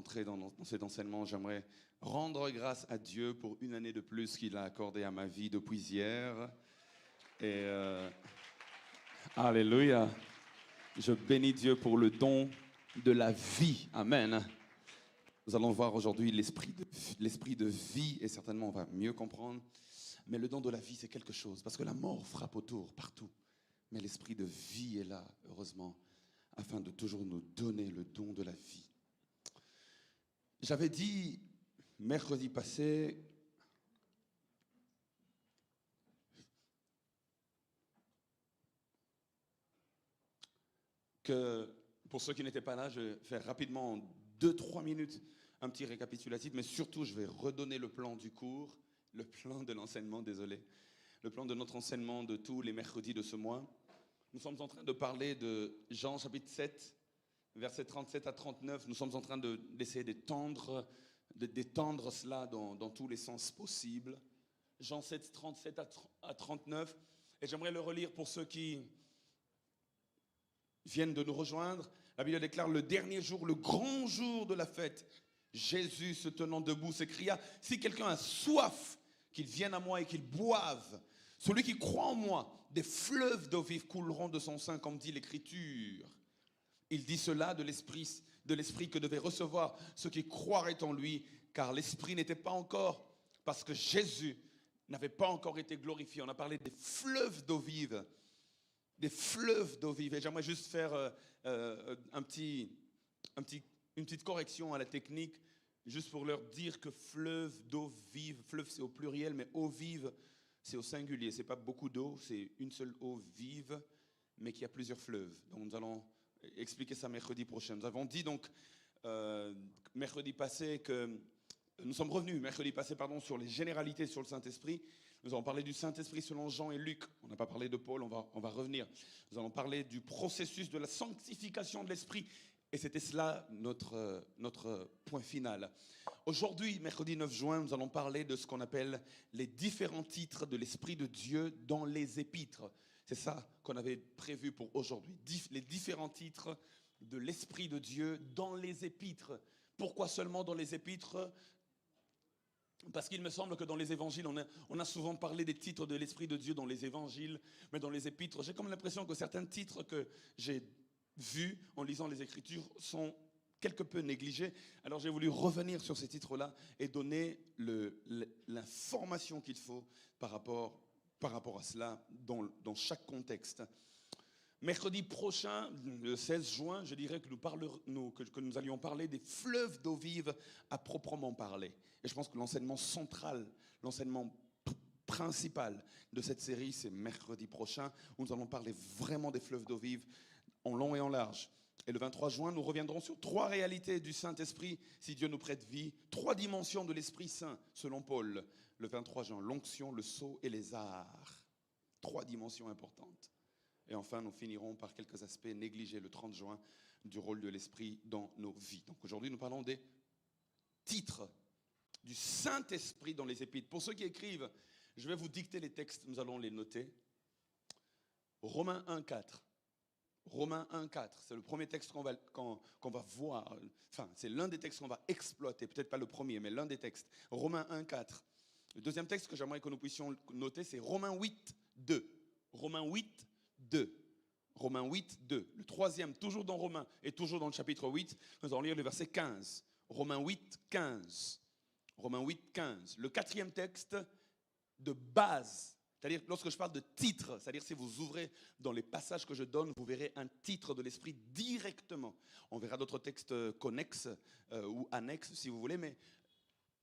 d'entrer dans cet enseignement, j'aimerais rendre grâce à Dieu pour une année de plus qu'il a accordé à ma vie depuis hier. Et alléluia. Je bénis Dieu pour le don de la vie. Amen. Nous allons voir aujourd'hui l'esprit de vie, et certainement on va mieux comprendre. Mais le don de la vie, c'est quelque chose, parce que la mort frappe autour, partout. Mais l'esprit de vie est là, heureusement, afin de toujours nous donner le don de la vie. J'avais dit mercredi passé que, pour ceux qui n'étaient pas là, je vais faire rapidement en 2-3 minutes un petit récapitulatif, mais surtout je vais redonner le plan du cours, le plan de l'enseignement, désolé, le plan de notre enseignement de tous les mercredis de ce mois. Nous sommes en train de parler de Jean chapitre 7, versets 37 à 39. Nous sommes en train d'essayer d'étendre cela dans tous les sens possibles. Jean 7, 37 à 39. Et j'aimerais le relire pour ceux qui viennent de nous rejoindre. La Bible déclare: le dernier jour, le grand jour de la fête, Jésus, se tenant debout, s'écria: si quelqu'un a soif, qu'il vienne à moi et qu'il boive. Celui qui croit en moi, des fleuves d'eau vive couleront de son sein, comme dit l'Écriture. Il dit cela de l'esprit que devaient recevoir ceux qui croiraient en lui, car l'esprit n'était pas encore, parce que Jésus n'avait pas encore été glorifié. On a parlé des fleuves d'eau vive. Des fleuves d'eau vive. Et j'aimerais juste faire une petite correction à la technique, juste pour leur dire que fleuve d'eau vive, fleuve c'est au pluriel, mais eau vive c'est au singulier. C'est pas beaucoup d'eau, c'est une seule eau vive, mais qui a plusieurs fleuves. Donc nous allons expliquer ça mercredi prochain. Nous avons dit donc mercredi passé que nous sommes revenus mercredi passé sur les généralités sur le Saint-Esprit. Nous avons parlé du Saint-Esprit selon Jean et Luc. On n'a pas parlé de Paul, on va revenir. Nous allons parler du processus de la sanctification de l'Esprit. Et c'était cela notre point final. Aujourd'hui, mercredi 9 juin, nous allons parler de ce qu'on appelle les différents titres de l'Esprit de Dieu dans les épîtres. C'est ça qu'on avait prévu pour aujourd'hui. Les différents titres de l'Esprit de Dieu dans les épîtres. Pourquoi seulement dans les épîtres ? Parce qu'il me semble que dans les évangiles, on a souvent parlé des titres de l'Esprit de Dieu dans les évangiles, mais dans les épîtres, j'ai comme l'impression que certains titres que j'ai vus en lisant les Écritures sont quelque peu négligés. Alors j'ai voulu revenir sur ces titres-là et donner l'information qu'il faut par rapport à cela dans chaque contexte. Mercredi prochain, le 16 juin, je dirais que nous allions parler des fleuves d'eau vive à proprement parler. Et je pense que l'enseignement central, l'enseignement principal de cette série, c'est mercredi prochain, où nous allons parler vraiment des fleuves d'eau vive en long et en large. Et le 23 juin, nous reviendrons sur 3 réalités du Saint-Esprit, si Dieu nous prête vie, 3 dimensions de l'Esprit Saint, selon Paul. Le 23 juin, l'onction, le sceau et les arts. 3 dimensions importantes. Et enfin, nous finirons par quelques aspects négligés le 30 juin du rôle de l'Esprit dans nos vies. Donc aujourd'hui, nous parlons des titres du Saint-Esprit dans les épîtres. Pour ceux qui écrivent, je vais vous dicter les textes, nous allons les noter. Romains 1,4. Romains 1,4, c'est le premier texte qu'on va voir. Enfin, c'est l'un des textes qu'on va exploiter. Peut-être pas le premier, mais l'un des textes. Romains 1,4. Le deuxième texte que j'aimerais que nous puissions noter, c'est Romains 8,2. Romains 8,2. Romains 8,2. Le troisième, toujours dans Romains et toujours dans le chapitre 8, nous allons lire le verset 15. Romains 8,15. Romains 8,15. Le quatrième texte de base, c'est-à-dire lorsque je parle de titre, c'est-à-dire si vous ouvrez dans les passages que je donne, vous verrez un titre de l'Esprit directement. On verra d'autres textes connexes ou annexes si vous voulez, mais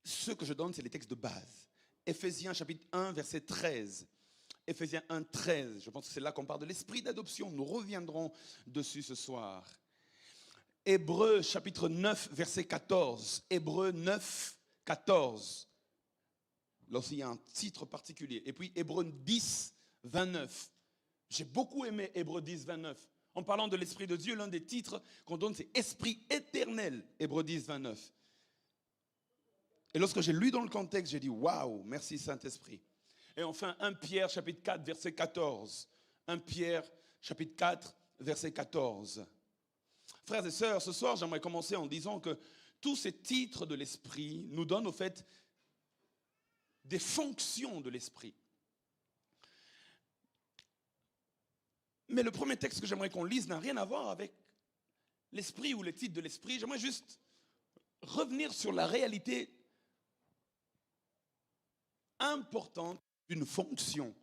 ce que je donne, c'est les textes de base. Éphésiens chapitre 1, verset 13. Éphésiens 1, 13. Je pense que c'est là qu'on parle de l'esprit d'adoption. Nous reviendrons dessus ce soir. Hébreux chapitre 9, verset 14. Hébreux 9, 14. Lorsqu'il y a un titre particulier. Et puis Hébreux 10, 29. J'ai beaucoup aimé Hébreux 10, 29. En parlant de l'Esprit de Dieu, l'un des titres qu'on donne, c'est Esprit éternel. Hébreux 10, 29. Et lorsque j'ai lu dans le contexte, j'ai dit waouh, merci Saint-Esprit. Et enfin, 1 Pierre chapitre 4, verset 14. 1 Pierre chapitre 4, verset 14. Frères et sœurs, ce soir, j'aimerais commencer en disant que tous ces titres de l'esprit nous donnent au fait des fonctions de l'esprit. Mais le premier texte que j'aimerais qu'on lise n'a rien à voir avec l'esprit ou les titres de l'esprit. J'aimerais juste revenir sur la réalité importante d'une fonction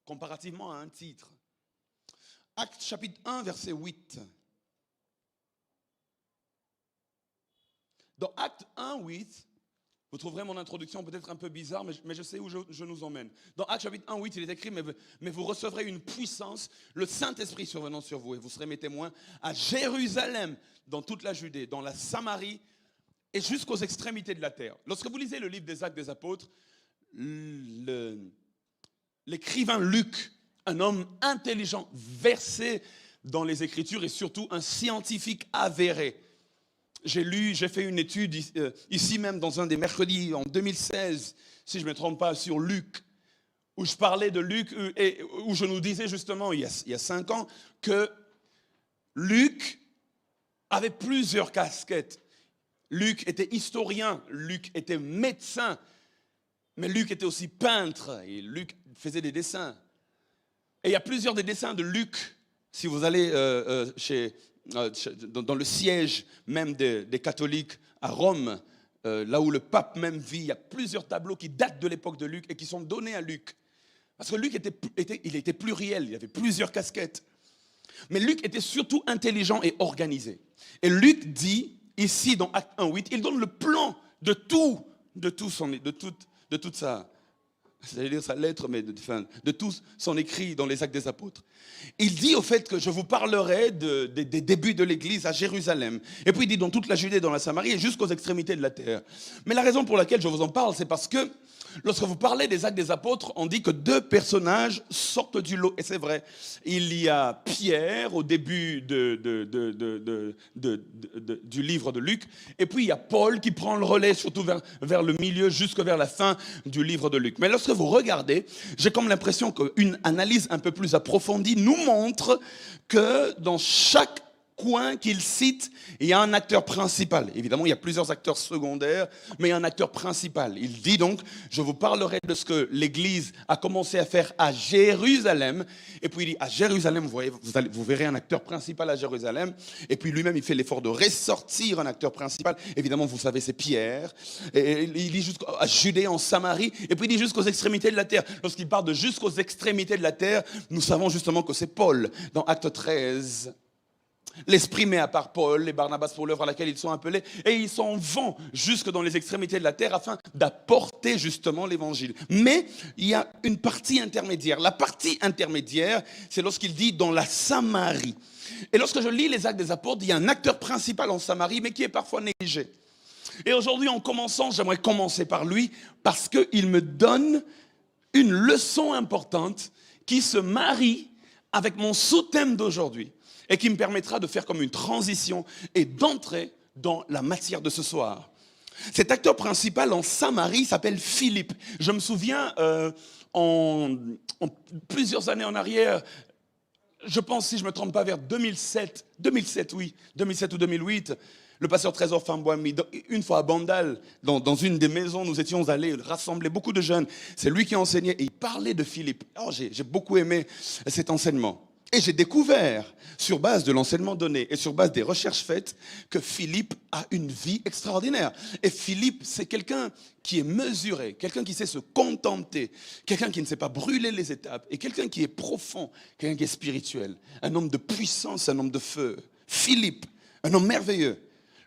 comparativement à un titre. Actes chapitre 1, verset 8. Dans Actes 1, 8, vous trouverez mon introduction peut-être un peu bizarre, mais je sais où je nous emmène. Dans Actes chapitre 1, 8, il est écrit, mais vous recevrez une puissance, le Saint-Esprit survenant sur vous, et vous serez mes témoins à Jérusalem, dans toute la Judée, dans la Samarie, et jusqu'aux extrémités de la terre. Lorsque vous lisez le livre des Actes des Apôtres, l'écrivain Luc, un homme intelligent, versé dans les Écritures et surtout un scientifique avéré. J'ai fait une étude ici même dans un des mercredis en 2016, si je ne me trompe pas, sur Luc, où je parlais de Luc et où je nous disais justement il y a 5 ans que Luc avait plusieurs casquettes. Luc était historien, Luc était médecin, mais Luc était aussi peintre et Luc faisait des dessins. Et il y a plusieurs des dessins de Luc, si vous allez dans le siège même des catholiques à Rome, là où le pape même vit, il y a plusieurs tableaux qui datent de l'époque de Luc et qui sont donnés à Luc. Parce que Luc était pluriel, il avait plusieurs casquettes. Mais Luc était surtout intelligent et organisé. Et Luc dit, ici dans Acte 1.8, il donne le plan de toute sa... J'allais dire sa lettre, mais de tout son écrit dans les Actes des Apôtres. Il dit au fait que je vous parlerai des débuts de l'Église à Jérusalem. Et puis il dit dans toute la Judée, dans la Samarie et jusqu'aux extrémités de la terre. Mais la raison pour laquelle je vous en parle, c'est parce que lorsque vous parlez des Actes des Apôtres, on dit que 2 personnages sortent du lot. Et c'est vrai, il y a Pierre au début du livre de Luc. Et puis il y a Paul qui prend le relais, surtout vers le milieu, jusque vers la fin du livre de Luc. Mais lorsque vous regardez, j'ai comme l'impression qu'une analyse un peu plus approfondie nous montre que dans chaque coin qu'il cite, il y a un acteur principal. Évidemment, il y a plusieurs acteurs secondaires, mais il y a un acteur principal. Il dit donc, je vous parlerai de ce que l'Église a commencé à faire à Jérusalem. Et puis il dit, à Jérusalem, vous verrez un acteur principal à Jérusalem. Et puis lui-même, il fait l'effort de ressortir un acteur principal. Évidemment, vous savez, c'est Pierre. Et il dit jusqu'à Judée, en Samarie. Et puis il dit jusqu'aux extrémités de la terre. Lorsqu'il parle de jusqu'aux extrémités de la terre, nous savons justement que c'est Paul, dans Acte 13. L'Esprit met à part Paul et Barnabas pour l'œuvre à laquelle ils sont appelés et ils s'en vont jusque dans les extrémités de la terre afin d'apporter justement l'évangile. Mais il y a une partie intermédiaire. La partie intermédiaire, c'est lorsqu'il dit dans la Samarie. Et lorsque je lis les Actes des Apôtres, il y a un acteur principal en Samarie mais qui est parfois négligé. Et aujourd'hui, en commençant, j'aimerais commencer par lui parce qu'il me donne une leçon importante qui se marie avec mon sous-thème d'aujourd'hui. Et qui me permettra de faire comme une transition et d'entrer dans la matière de ce soir. Cet acteur principal en Samarie s'appelle Philippe. Je me souviens, en plusieurs années en arrière, je pense, si je ne me trompe pas, vers 2007 ou 2008, le pasteur Trésor Fambouami, une fois à Bandal, dans une des maisons, nous étions allés rassembler beaucoup de jeunes. C'est lui qui enseignait et il parlait de Philippe. Alors, j'ai beaucoup aimé cet enseignement. Et j'ai découvert, sur base de l'enseignement donné et sur base des recherches faites, que Philippe a une vie extraordinaire. Et Philippe, c'est quelqu'un qui est mesuré, quelqu'un qui sait se contenter, quelqu'un qui ne sait pas brûler les étapes, et quelqu'un qui est profond, quelqu'un qui est spirituel, un homme de puissance, un homme de feu. Philippe, un homme merveilleux.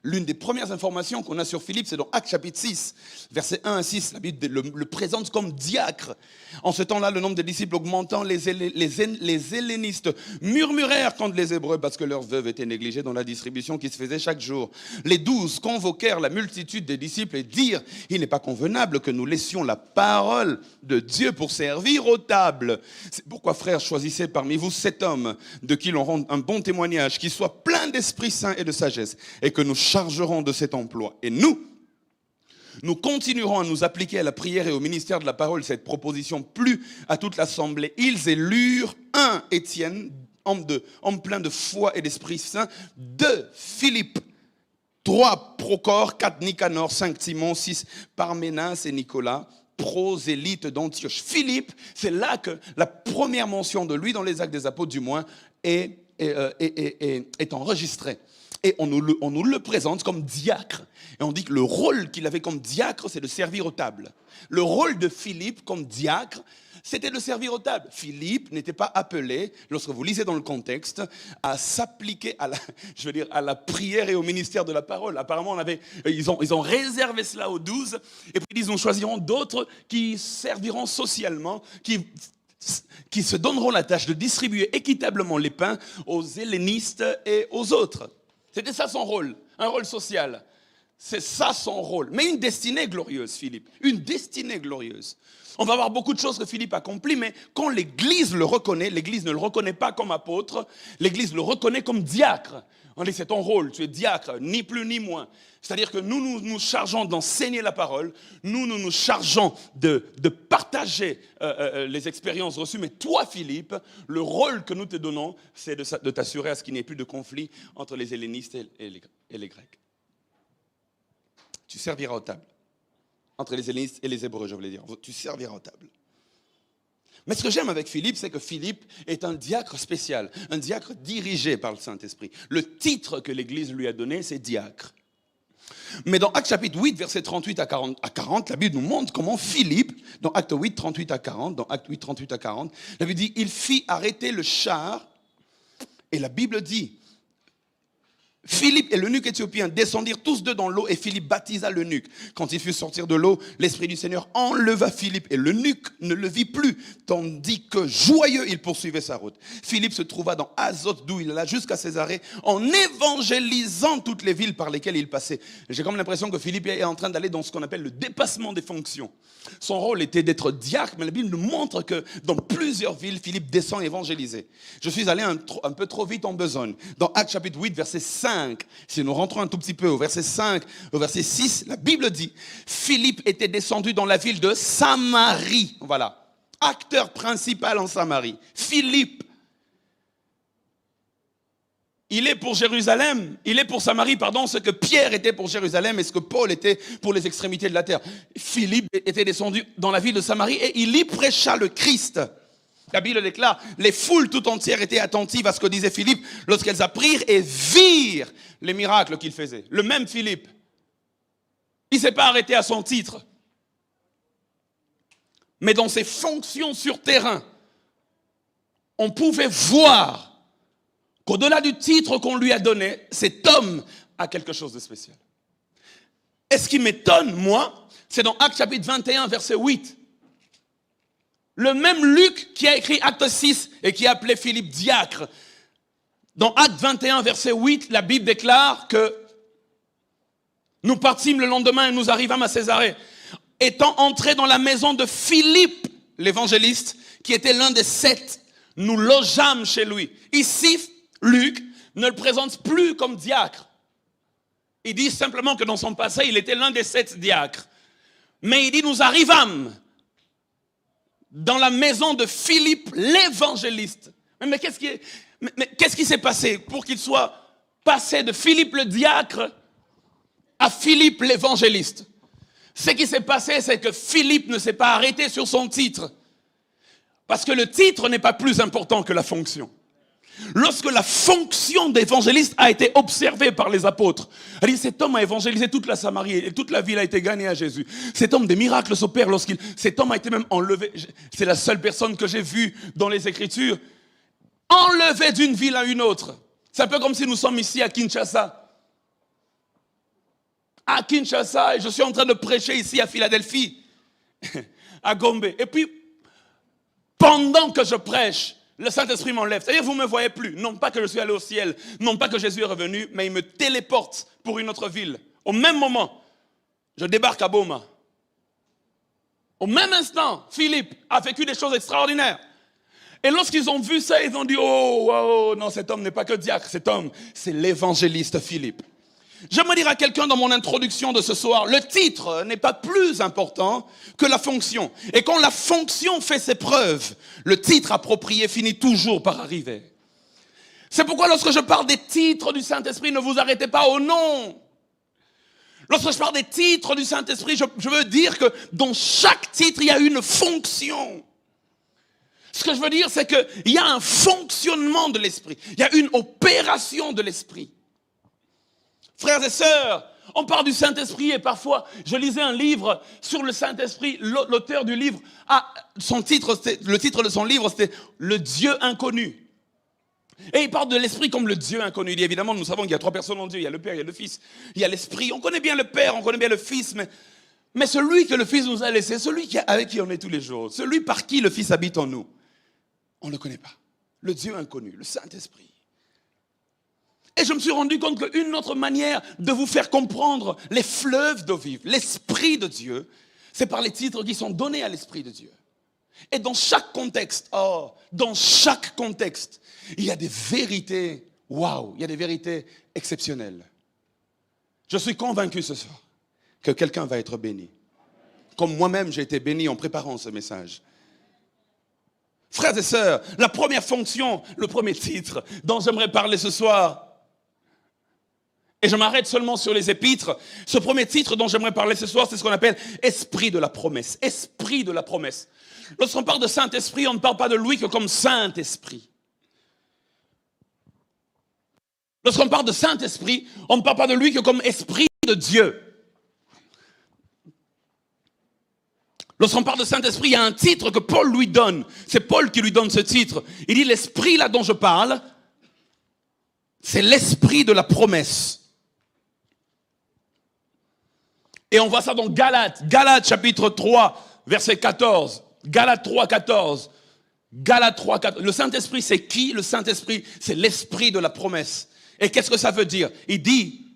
L'une des premières informations qu'on a sur Philippe, c'est dans Actes chapitre 6, versets 1 à 6. La Bible le présente comme diacre. En ce temps-là, le nombre de disciples augmentant, les hellénistes murmurèrent contre les Hébreux parce que leurs veuves étaient négligées dans la distribution qui se faisait chaque jour. Les 12 convoquèrent la multitude des disciples et dirent, il n'est pas convenable que nous laissions la parole de Dieu pour servir aux tables. C'est pourquoi, frères, choisissez parmi vous 7 hommes de qui l'on rende un bon témoignage, qui soit plein d'Esprit Saint et de sagesse, et que nous chargerons de cet emploi. Et nous continuerons à nous appliquer à la prière et au ministère de la parole. Cette proposition plut à toute l'assemblée. Ils élurent un Étienne, homme plein de foi et d'Esprit Saint. 2, Philippe. 3, Procore. 4, Nicanor. 5, Timon. 6, Parménas et Nicolas, prosélyte d'Antioche. Philippe, c'est là que la première mention de lui dans les Actes des Apôtres du moins est enregistrée. Et on nous le présente comme diacre. Et on dit que le rôle qu'il avait comme diacre, c'est de servir aux tables. Le rôle de Philippe comme diacre, c'était de servir aux tables. Philippe n'était pas appelé, lorsque vous lisez dans le contexte, à s'appliquer à la prière et au ministère de la parole. Apparemment, ils ont réservé cela aux 12, et puis ils en choisiront d'autres qui serviront socialement, qui se donneront la tâche de distribuer équitablement les pains aux hellénistes et aux autres. C'était ça son rôle, un rôle social. C'est ça son rôle. Mais une destinée glorieuse, Philippe. Une destinée glorieuse. On va voir beaucoup de choses que Philippe accomplit, mais quand l'Église le reconnaît, l'Église ne le reconnaît pas comme apôtre, l'Église le reconnaît comme diacre. On dit c'est ton rôle, tu es diacre, ni plus ni moins. C'est-à-dire que nous chargeons d'enseigner la parole, nous chargeons de partager les expériences reçues, mais toi Philippe, le rôle que nous te donnons, c'est de t'assurer à ce qu'il n'y ait plus de conflit entre les hellénistes et les Grecs. Tu serviras aux tables. Entre les hellénistes et les hébreux, je voulais dire. Tu serviras aux tables. Mais ce que j'aime avec Philippe, c'est que Philippe est un diacre spécial, un diacre dirigé par le Saint-Esprit. Le titre que l'Église lui a donné, c'est diacre. Mais dans Actes chapitre 8, versets 38 à 40, la Bible nous montre comment Philippe, dans Actes 8, 38 à 40, la Bible dit, il fit arrêter le char, et la Bible dit, Philippe et l'eunuque éthiopien descendirent tous deux dans l'eau et Philippe baptisa l'eunuque. Quand il fut sortir de l'eau, l'Esprit du Seigneur enleva Philippe et l'eunuque ne le vit plus, tandis que joyeux il poursuivait sa route. Philippe se trouva dans Azote d'où il alla jusqu'à Césarée en évangélisant toutes les villes par lesquelles il passait. J'ai comme l'impression que Philippe est en train d'aller dans ce qu'on appelle le dépassement des fonctions. Son rôle était d'être diacre, mais la Bible nous montre que dans plusieurs villes, Philippe descend évangéliser. Je suis allé un peu trop vite en besogne. Dans Actes chapitre 8, verset 5, si nous rentrons un tout petit peu au verset 5, au verset 6, la Bible dit, Philippe était descendu dans la ville de Samarie. Voilà, acteur principal en Samarie. Philippe, il est pour Jérusalem, il est pour Samarie, pardon, ce que Pierre était pour Jérusalem et ce que Paul était pour les extrémités de la terre. Philippe était descendu dans la ville de Samarie et il y prêcha le Christ. La Bible déclare, les foules tout entières étaient attentives à ce que disait Philippe lorsqu'elles apprirent et virent les miracles qu'il faisait. Le même Philippe, il ne s'est pas arrêté à son titre, mais dans ses fonctions sur terrain, on pouvait voir qu'au-delà du titre qu'on lui a donné, cet homme a quelque chose de spécial. Et ce qui m'étonne, moi, c'est dans Actes chapitre 21, verset 8. Le même Luc qui a écrit Acte 6 et qui a appelé Philippe diacre. Dans Acte 21, verset 8, la Bible déclare que nous partîmes le lendemain et nous arrivâmes à Césarée. Étant entrés dans la maison de Philippe, l'évangéliste, qui était l'un des 7, nous logeâmes chez lui. Ici, Luc ne le présente plus comme diacre. Il dit simplement que dans son passé, il était l'un des 7 diacres. Mais il dit, nous arrivâmes dans la maison de Philippe l'évangéliste. Mais qu'est-ce qui s'est passé pour qu'il soit passé de Philippe le diacre à Philippe l'évangéliste? Ce qui s'est passé, c'est que Philippe ne s'est pas arrêté sur son titre. Parce que le titre n'est pas plus important que la fonction. Lorsque la fonction d'évangéliste a été observée par les apôtres, elle dit, cet homme a évangélisé toute la Samarie et toute la ville a été gagnée à Jésus. Cet homme, des miracles s'opèrent cet homme a été même enlevé. C'est la seule personne que j'ai vue dans les Écritures, enlevé d'une ville à une autre. C'est un peu comme si nous sommes ici à Kinshasa. À Kinshasa, et je suis en train de prêcher ici à Philadelphie, à Gombe. Et puis, pendant que je prêche, le Saint-Esprit m'enlève. C'est-à-dire vous ne me voyez plus. Non pas que je suis allé au ciel, non pas que Jésus est revenu, mais il me téléporte pour une autre ville. Au même moment, je débarque à Boma. Au même instant, Philippe a vécu des choses extraordinaires. Et lorsqu'ils ont vu ça, ils ont dit, oh, non, cet homme n'est pas que diacre, cet homme, c'est l'évangéliste Philippe. J'aimerais dire à quelqu'un dans mon introduction de ce soir, le titre n'est pas plus important que la fonction. Et quand la fonction fait ses preuves, le titre approprié finit toujours par arriver. C'est pourquoi lorsque je parle des titres du Saint-Esprit, ne vous arrêtez pas au nom. Lorsque je parle des titres du Saint-Esprit, je veux dire que dans chaque titre, il y a une fonction. Ce que je veux dire, c'est qu'il y a un fonctionnement de l'Esprit. Il y a une opération de l'Esprit. Frères et sœurs, on parle du Saint-Esprit et parfois, je lisais un livre sur le Saint-Esprit. L'auteur du livre, le titre de son livre, c'était « Le Dieu inconnu ». Et il parle de l'Esprit comme le Dieu inconnu. Il dit évidemment, nous savons qu'il y a trois personnes en Dieu. Il y a le Père, il y a le Fils, il y a l'Esprit. On connaît bien le Père, on connaît bien le Fils, mais celui que le Fils nous a laissé, celui avec qui on est tous les jours, celui par qui le Fils habite en nous, on ne le connaît pas. Le Dieu inconnu, le Saint-Esprit. Et je me suis rendu compte qu'une autre manière de vous faire comprendre les fleuves d'eau vive, l'Esprit de Dieu, c'est par les titres qui sont donnés à l'Esprit de Dieu. Et dans chaque contexte, il y a des vérités, il y a des vérités exceptionnelles. Je suis convaincu ce soir que quelqu'un va être béni. Comme moi-même, j'ai été béni en préparant ce message. Frères et sœurs, la première fonction, le premier titre dont j'aimerais parler ce soir, et je m'arrête seulement sur les épîtres, ce premier titre dont j'aimerais parler ce soir, c'est ce qu'on appelle Esprit de la promesse. Esprit de la promesse. Lorsqu'on parle de Saint-Esprit, on ne parle pas de lui que comme Saint-Esprit. Lorsqu'on parle de Saint-Esprit, on ne parle pas de lui que comme Esprit de Dieu. Lorsqu'on parle de Saint-Esprit, il y a un titre que Paul lui donne. C'est Paul qui lui donne ce titre. Il dit l'Esprit là dont je parle, c'est l'Esprit de la promesse. Et on voit ça dans Galates chapitre 3, verset 14. Galates 3, 14. Galates 3, 14. Le Saint-Esprit, c'est qui? Le Saint-Esprit, c'est l'Esprit de la promesse. Et qu'est-ce que ça veut dire? Il dit,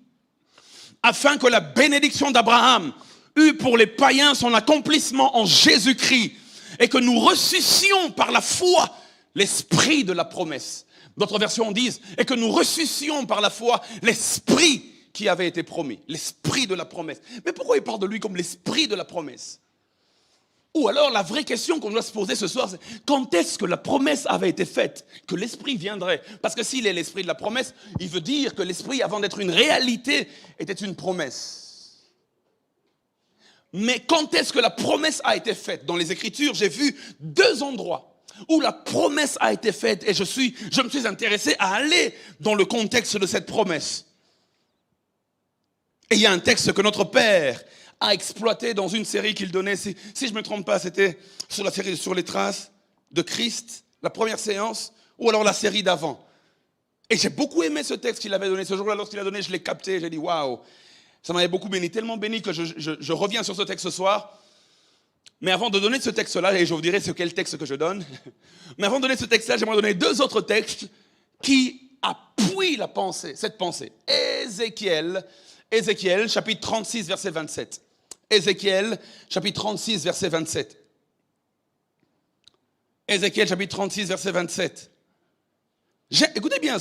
afin que la bénédiction d'Abraham eut pour les païens son accomplissement en Jésus-Christ, et que nous ressuscions par la foi l'Esprit de la promesse. D'autres versions disent, et que nous ressuscions par la foi l'Esprit qui avait été promis, l'Esprit de la promesse. Mais pourquoi il parle de lui comme l'Esprit de la promesse? Ou alors la vraie question qu'on doit se poser ce soir, c'est quand est-ce que la promesse avait été faite, que l'Esprit viendrait? Parce que s'il est l'Esprit de la promesse, il veut dire que l'Esprit, avant d'être une réalité, était une promesse. Mais quand est-ce que la promesse a été faite? Dans les Écritures, j'ai vu 2 endroits où la promesse a été faite et je me suis intéressé à aller dans le contexte de cette promesse. Et il y a un texte que notre Père a exploité dans une série qu'il donnait, si je ne me trompe pas, c'était sur la série sur les traces de Christ, la première séance, ou alors la série d'avant. Et j'ai beaucoup aimé ce texte qu'il avait donné. Ce jour-là, lorsqu'il a donné, je l'ai capté, j'ai dit waouh, ça m'avait beaucoup béni, tellement béni que je reviens sur ce texte ce soir. Mais avant de donner ce texte-là, et je vous dirai c'est quel texte que je donne, mais avant de donner ce texte-là, j'aimerais donner 2 autres textes qui appuient cette pensée. Ézéchiel, chapitre 36, verset 27. Ézéchiel, chapitre 36, verset 27. Ézéchiel, chapitre 36, verset 27. Écoutez bien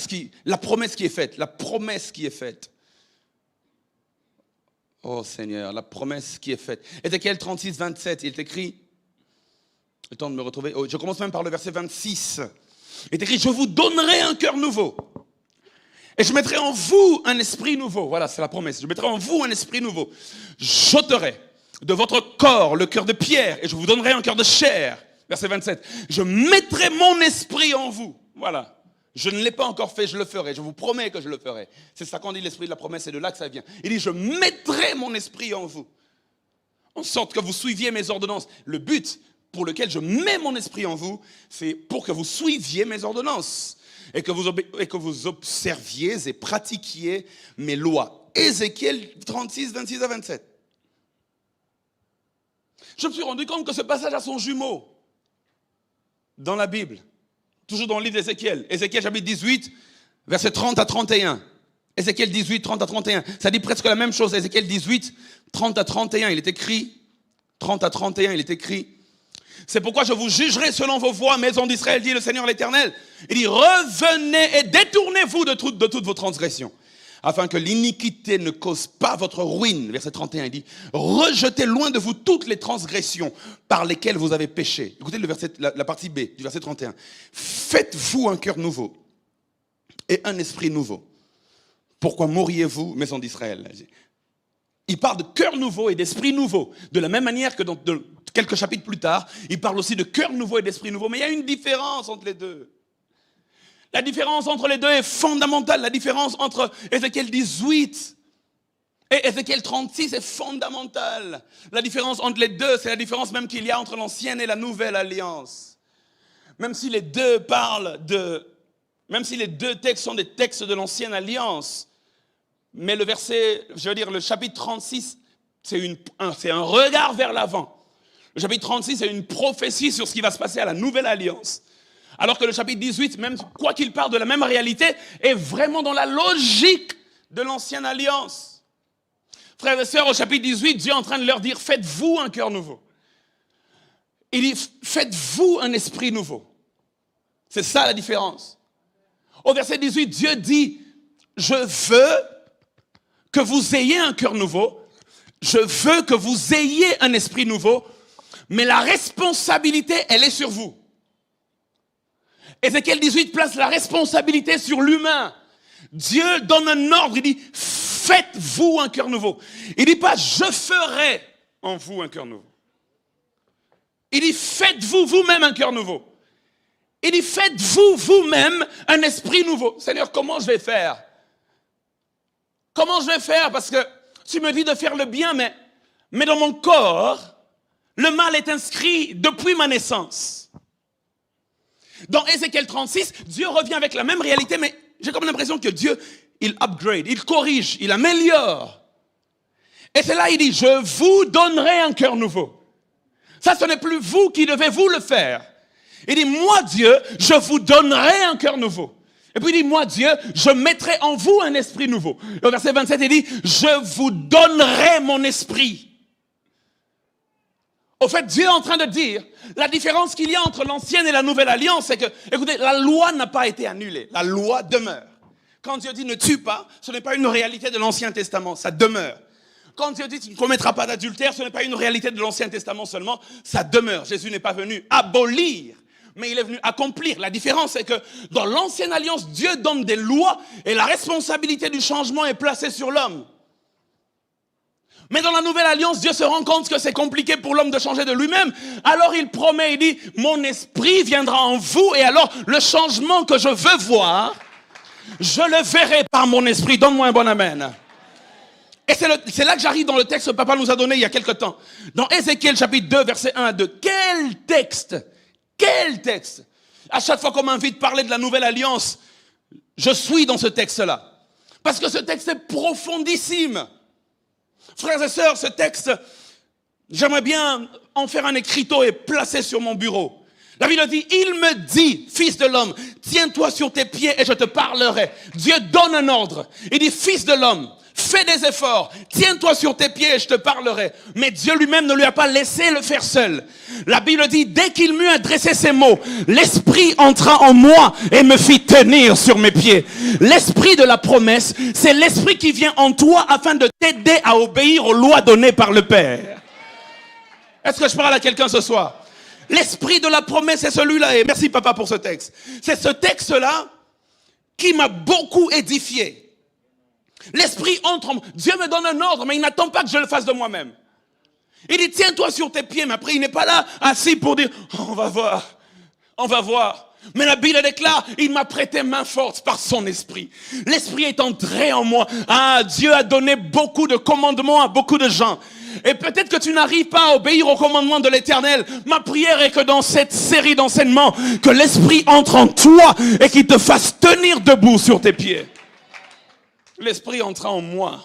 la promesse qui est faite. La promesse qui est faite. Oh Seigneur, la promesse qui est faite. Ézéchiel 36, 27, il est écrit, le temps de me retrouver, je commence même par le verset 26. Il est écrit, je vous donnerai un cœur nouveau. Et je mettrai en vous un esprit nouveau. Voilà, c'est la promesse. Je mettrai en vous un esprit nouveau. J'ôterai de votre corps le cœur de pierre et je vous donnerai un cœur de chair. Verset 27. Je mettrai mon esprit en vous. Voilà. Je ne l'ai pas encore fait, je le ferai. Je vous promets que je le ferai. C'est ça qu'on dit l'esprit de la promesse, c'est de là que ça vient. Il dit, je mettrai mon esprit en vous. En sorte que vous suiviez mes ordonnances. Le but pour lequel je mets mon esprit en vous, c'est pour que vous suiviez mes ordonnances. Et que vous observiez et pratiquiez mes lois. Ézéchiel 36, 26 à 27. Je me suis rendu compte que ce passage a son jumeau dans la Bible. Toujours dans le livre d'Ézéchiel. Ézéchiel chapitre 18, versets 30 à 31. Ézéchiel 18, 30 à 31. Ça dit presque la même chose. Ézéchiel 18, 30 à 31. Il est écrit, 30 à 31, il est écrit, c'est pourquoi je vous jugerai selon vos voies, maison d'Israël, dit le Seigneur l'Éternel. Il dit, revenez et détournez-vous de toutes vos transgressions, afin que l'iniquité ne cause pas votre ruine. Verset 31, il dit, rejetez loin de vous toutes les transgressions par lesquelles vous avez péché. Écoutez la partie B du verset 31. Faites-vous un cœur nouveau et un esprit nouveau. Pourquoi mourriez-vous, maison d'Israël? Il parle de cœur nouveau et d'esprit nouveau. De la même manière que dans quelques chapitres plus tard, il parle aussi de cœur nouveau et d'esprit nouveau. Mais il y a une différence entre les deux. La différence entre les deux est fondamentale. La différence entre Ézéchiel 18 et Ézéchiel 36 est fondamentale. La différence entre les deux, c'est la différence même qu'il y a entre l'ancienne et la nouvelle alliance. Même si les deux textes sont des textes de l'ancienne alliance, mais le chapitre 36, c'est un regard vers l'avant. Le chapitre 36, c'est une prophétie sur ce qui va se passer à la nouvelle alliance. Alors que le chapitre 18, même quoi qu'il parle de la même réalité, est vraiment dans la logique de l'ancienne alliance. Frères et sœurs, au chapitre 18, Dieu est en train de leur dire, faites-vous un cœur nouveau. Il dit, faites-vous un esprit nouveau. C'est ça la différence. Au verset 18, Dieu dit, je veux que vous ayez un cœur nouveau, je veux que vous ayez un esprit nouveau, mais la responsabilité, elle est sur vous. Ézéchiel 18 place la responsabilité sur l'humain. Dieu donne un ordre, il dit, faites-vous un cœur nouveau. Il ne dit pas, je ferai en vous un cœur nouveau. Il dit, faites-vous vous-même un cœur nouveau. Il dit, faites-vous vous-même un esprit nouveau. Seigneur, comment je vais faire? Comment je vais faire? Parce que tu me dis de faire le bien, mais dans mon corps, le mal est inscrit depuis ma naissance. Dans Ézéchiel 36, Dieu revient avec la même réalité, mais j'ai comme l'impression que Dieu, il upgrade, il corrige, il améliore. Et c'est là, il dit, je vous donnerai un cœur nouveau. Ça, ce n'est plus vous qui devez vous le faire. Il dit, moi Dieu, je vous donnerai un cœur nouveau. Et puis il dit, moi Dieu, je mettrai en vous un esprit nouveau. Et au verset 27, il dit, je vous donnerai mon esprit. Au fait, Dieu est en train de dire, la différence qu'il y a entre l'ancienne et la nouvelle alliance, c'est que, écoutez, la loi n'a pas été annulée. La loi demeure. Quand Dieu dit ne tue pas, ce n'est pas une réalité de l'Ancien Testament, ça demeure. Quand Dieu dit tu ne commettras pas d'adultère, ce n'est pas une réalité de l'Ancien Testament seulement, ça demeure. Jésus n'est pas venu abolir, mais il est venu accomplir. La différence, c'est que dans l'Ancienne Alliance, Dieu donne des lois et la responsabilité du changement est placée sur l'homme. Mais dans la Nouvelle Alliance, Dieu se rend compte que c'est compliqué pour l'homme de changer de lui-même. Alors il promet, il dit, mon esprit viendra en vous et alors le changement que je veux voir, je le verrai par mon esprit. Donne-moi un bon amen. Et c'est là que j'arrive dans le texte que papa nous a donné il y a quelque temps. Dans Ézéchiel chapitre 2, versets 1 à 2. Quel texte! Quel texte! À chaque fois qu'on m'invite à parler de la Nouvelle Alliance, je suis dans ce texte-là. Parce que ce texte est profondissime. Frères et sœurs, ce texte, j'aimerais bien en faire un écriteau et placer sur mon bureau. La Bible dit, il me dit, fils de l'homme, tiens-toi sur tes pieds et je te parlerai. Dieu donne un ordre. Il dit, fils de l'homme, fais des efforts, tiens-toi sur tes pieds et je te parlerai. Mais Dieu lui-même ne lui a pas laissé le faire seul. La Bible dit, dès qu'il m'eut adressé ces mots, l'Esprit entra en moi et me fit tenir sur mes pieds. L'Esprit de la promesse, c'est l'Esprit qui vient en toi afin de t'aider à obéir aux lois données par le Père. Est-ce que je parle à quelqu'un ce soir? L'Esprit de la promesse, c'est celui-là. Et merci papa pour ce texte. C'est ce texte-là qui m'a beaucoup édifié. L'Esprit entre en moi. Dieu me donne un ordre, mais il n'attend pas que je le fasse de moi-même. Il dit, tiens-toi sur tes pieds. Mais après, il n'est pas là, assis pour dire, oh, on va voir. On va voir. Mais la Bible déclare, il m'a prêté main forte par son esprit. L'Esprit est entré en moi. Ah, Dieu a donné beaucoup de commandements à beaucoup de gens. Et peut-être que tu n'arrives pas à obéir aux commandements de l'Éternel. Ma prière est que dans cette série d'enseignements, que l'Esprit entre en toi et qu'il te fasse tenir debout sur tes pieds. L'Esprit entre en moi.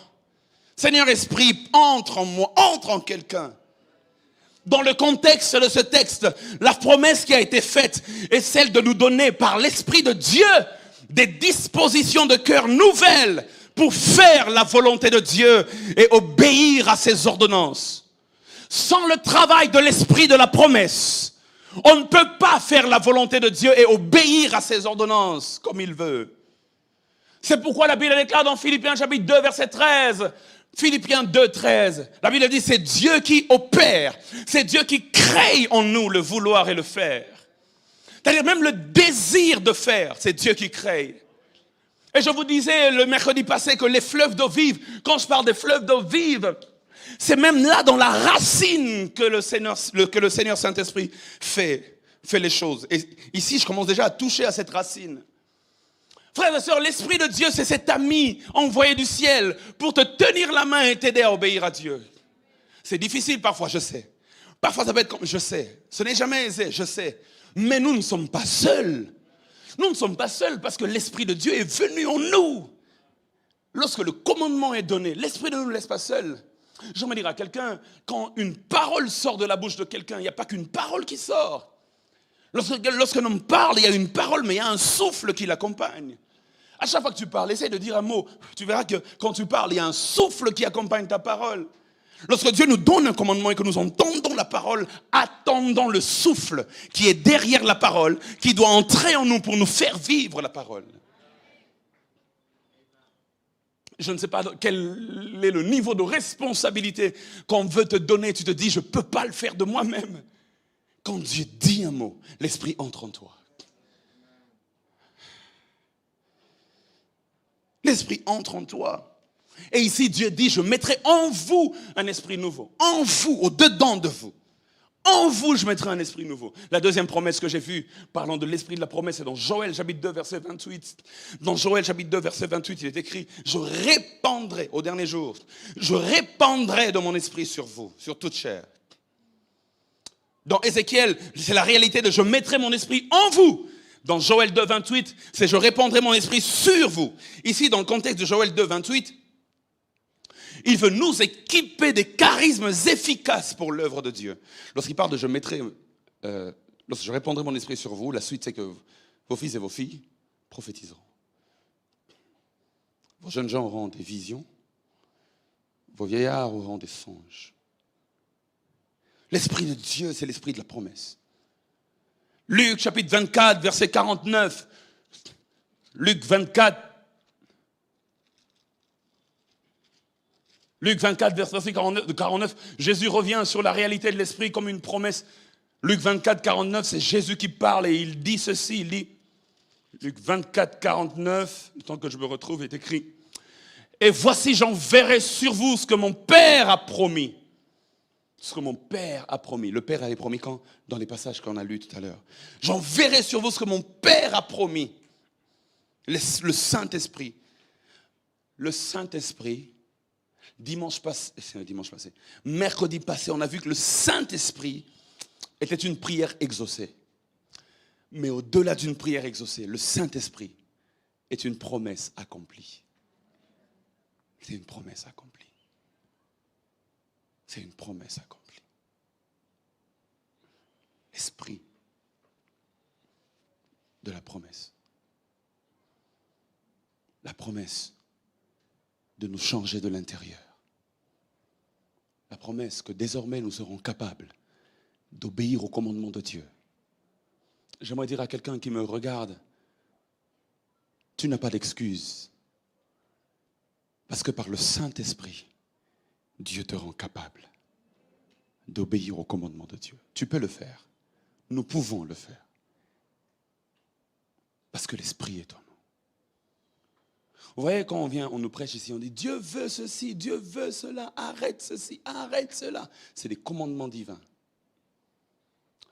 Seigneur Esprit, entre en moi, entre en quelqu'un. Dans le contexte de ce texte, la promesse qui a été faite est celle de nous donner par l'Esprit de Dieu des dispositions de cœur nouvelles pour faire la volonté de Dieu et obéir à ses ordonnances. Sans le travail de l'Esprit de la promesse, on ne peut pas faire la volonté de Dieu et obéir à ses ordonnances comme il veut. C'est pourquoi la Bible déclare dans Philippiens chapitre 2 verset 13, Philippiens 2, 13, la Bible dit c'est Dieu qui opère, c'est Dieu qui crée en nous le vouloir et le faire. C'est-à-dire même le désir de faire, c'est Dieu qui crée. Et je vous disais le mercredi passé que les fleuves d'eau vive, quand je parle des fleuves d'eau vive, c'est même là dans la racine que le Seigneur Saint-Esprit fait les choses. Et ici, je commence déjà à toucher à cette racine. Frères et sœurs, l'Esprit de Dieu, c'est cet ami envoyé du ciel pour te tenir la main et t'aider à obéir à Dieu. C'est difficile parfois, je sais. Parfois, ça peut être comme, je sais. Ce n'est jamais aisé, je sais. Mais nous ne sommes pas seuls. Nous ne sommes pas seuls parce que l'Esprit de Dieu est venu en nous. Lorsque le commandement est donné, l'Esprit ne nous laisse pas seuls. J'aimerais dire à quelqu'un, quand une parole sort de la bouche de quelqu'un, il n'y a pas qu'une parole qui sort. Lorsqu'un homme parle, il y a une parole, mais il y a un souffle qui l'accompagne. À chaque fois que tu parles, essaie de dire un mot. Tu verras que quand tu parles, il y a un souffle qui accompagne ta parole. Lorsque Dieu nous donne un commandement et que nous entendons la parole, attendons le souffle qui est derrière la parole, qui doit entrer en nous pour nous faire vivre la parole. Je ne sais pas quel est le niveau de responsabilité qu'on veut te donner. Tu te dis, je ne peux pas le faire de moi-même. Quand Dieu dit un mot, l'Esprit entre en toi. L'Esprit entre en toi. Et ici, Dieu dit, je mettrai en vous un esprit nouveau. En vous, au-dedans de vous. En vous, je mettrai un esprit nouveau. La deuxième promesse que j'ai vue, parlant de l'esprit de la promesse, c'est dans Joël, chapitre 2, verset 28. Dans Joël, chapitre 2, verset 28, il est écrit, je répandrai, au dernier jour, je répandrai de mon esprit sur vous, sur toute chair. Dans Ézéchiel, c'est la réalité de je mettrai mon esprit en vous. Dans Joël 2, 28, c'est je répandrai mon esprit sur vous. Ici, dans le contexte de Joël 2, 28, il veut nous équiper des charismes efficaces pour l'œuvre de Dieu. Lorsqu'il parle de lorsque je répandrai mon esprit sur vous, la suite c'est que vos fils et vos filles prophétiseront. Vos jeunes gens auront des visions. Vos vieillards auront des songes. L'esprit de Dieu, c'est l'esprit de la promesse. Luc chapitre 24, verset 49. Luc 24, verset 49, Jésus revient sur la réalité de l'esprit comme une promesse. Luc 24, 49, c'est Jésus qui parle et il dit ceci, il dit, Luc 24, 49, le temps que je me retrouve est écrit, et voici j'enverrai sur vous ce que mon Père a promis. Ce que mon Père a promis. Le Père avait promis quand? Dans les passages qu'on a lus tout à l'heure. J'enverrai sur vous ce que mon Père a promis. Le Saint-Esprit. Le Saint-Esprit, mercredi passé, on a vu que le Saint-Esprit était une prière exaucée. Mais au-delà d'une prière exaucée, le Saint-Esprit est une promesse accomplie. C'est une promesse accomplie. C'est une promesse accomplie. L'esprit de la promesse. La promesse de nous changer de l'intérieur. La promesse que désormais nous serons capables d'obéir au commandement de Dieu. J'aimerais dire à quelqu'un qui me regarde, tu n'as pas d'excuse. Parce que par le Saint-Esprit, Dieu te rend capable d'obéir au commandement de Dieu. Tu peux le faire. Nous pouvons le faire. Parce que l'Esprit est en nous. Vous voyez, quand on nous prêche ici, on dit Dieu veut ceci, Dieu veut cela, arrête ceci, arrête cela. C'est des commandements divins.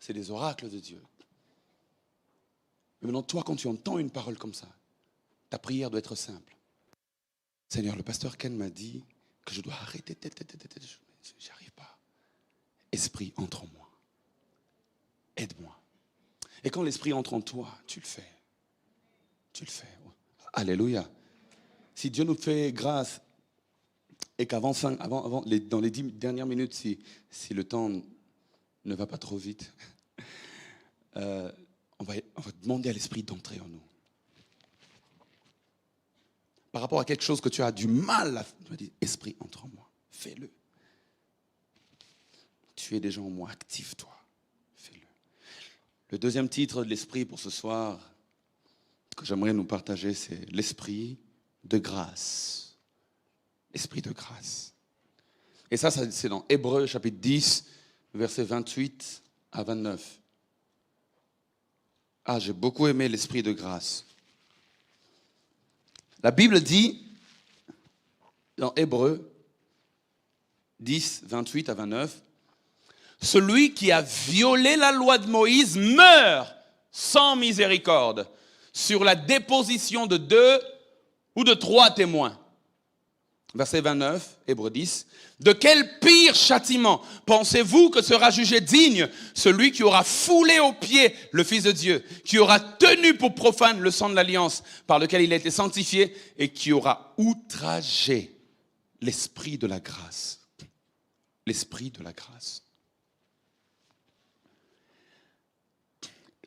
C'est des oracles de Dieu. Mais maintenant, toi, quand tu entends une parole comme ça, ta prière doit être simple. Seigneur, le pasteur Ken m'a dit que je dois arrêter. J'y arrive pas. Esprit, entre en moi. Aide-moi. Et quand l'Esprit entre en toi, tu le fais. Tu le fais. Alléluia. Si Dieu nous fait grâce et qu'avant, dans les 10 dernières minutes, si le temps ne va pas trop vite, on va demander à l'Esprit d'entrer en nous. Par rapport à quelque chose que tu as du mal à faire, tu vas dire, Esprit, entre en moi, fais-le. Tu es déjà en moi, active-toi, fais-le. Le deuxième titre de l'Esprit pour ce soir, que j'aimerais nous partager, c'est l'Esprit de grâce. Esprit de grâce. Et ça c'est dans Hébreux chapitre 10, versets 28 à 29. Ah, j'ai beaucoup aimé l'Esprit de grâce. La Bible dit, dans Hébreux 10, 28 à 29, celui qui a violé la loi de Moïse meurt sans miséricorde sur la déposition de 2 ou de 3 témoins. Verset 29, Hébreux 10. De quel pire châtiment pensez-vous que sera jugé digne celui qui aura foulé aux pieds le Fils de Dieu, qui aura tenu pour profane le sang de l'alliance par lequel il a été sanctifié et qui aura outragé l'esprit de la grâce. L'esprit de la grâce.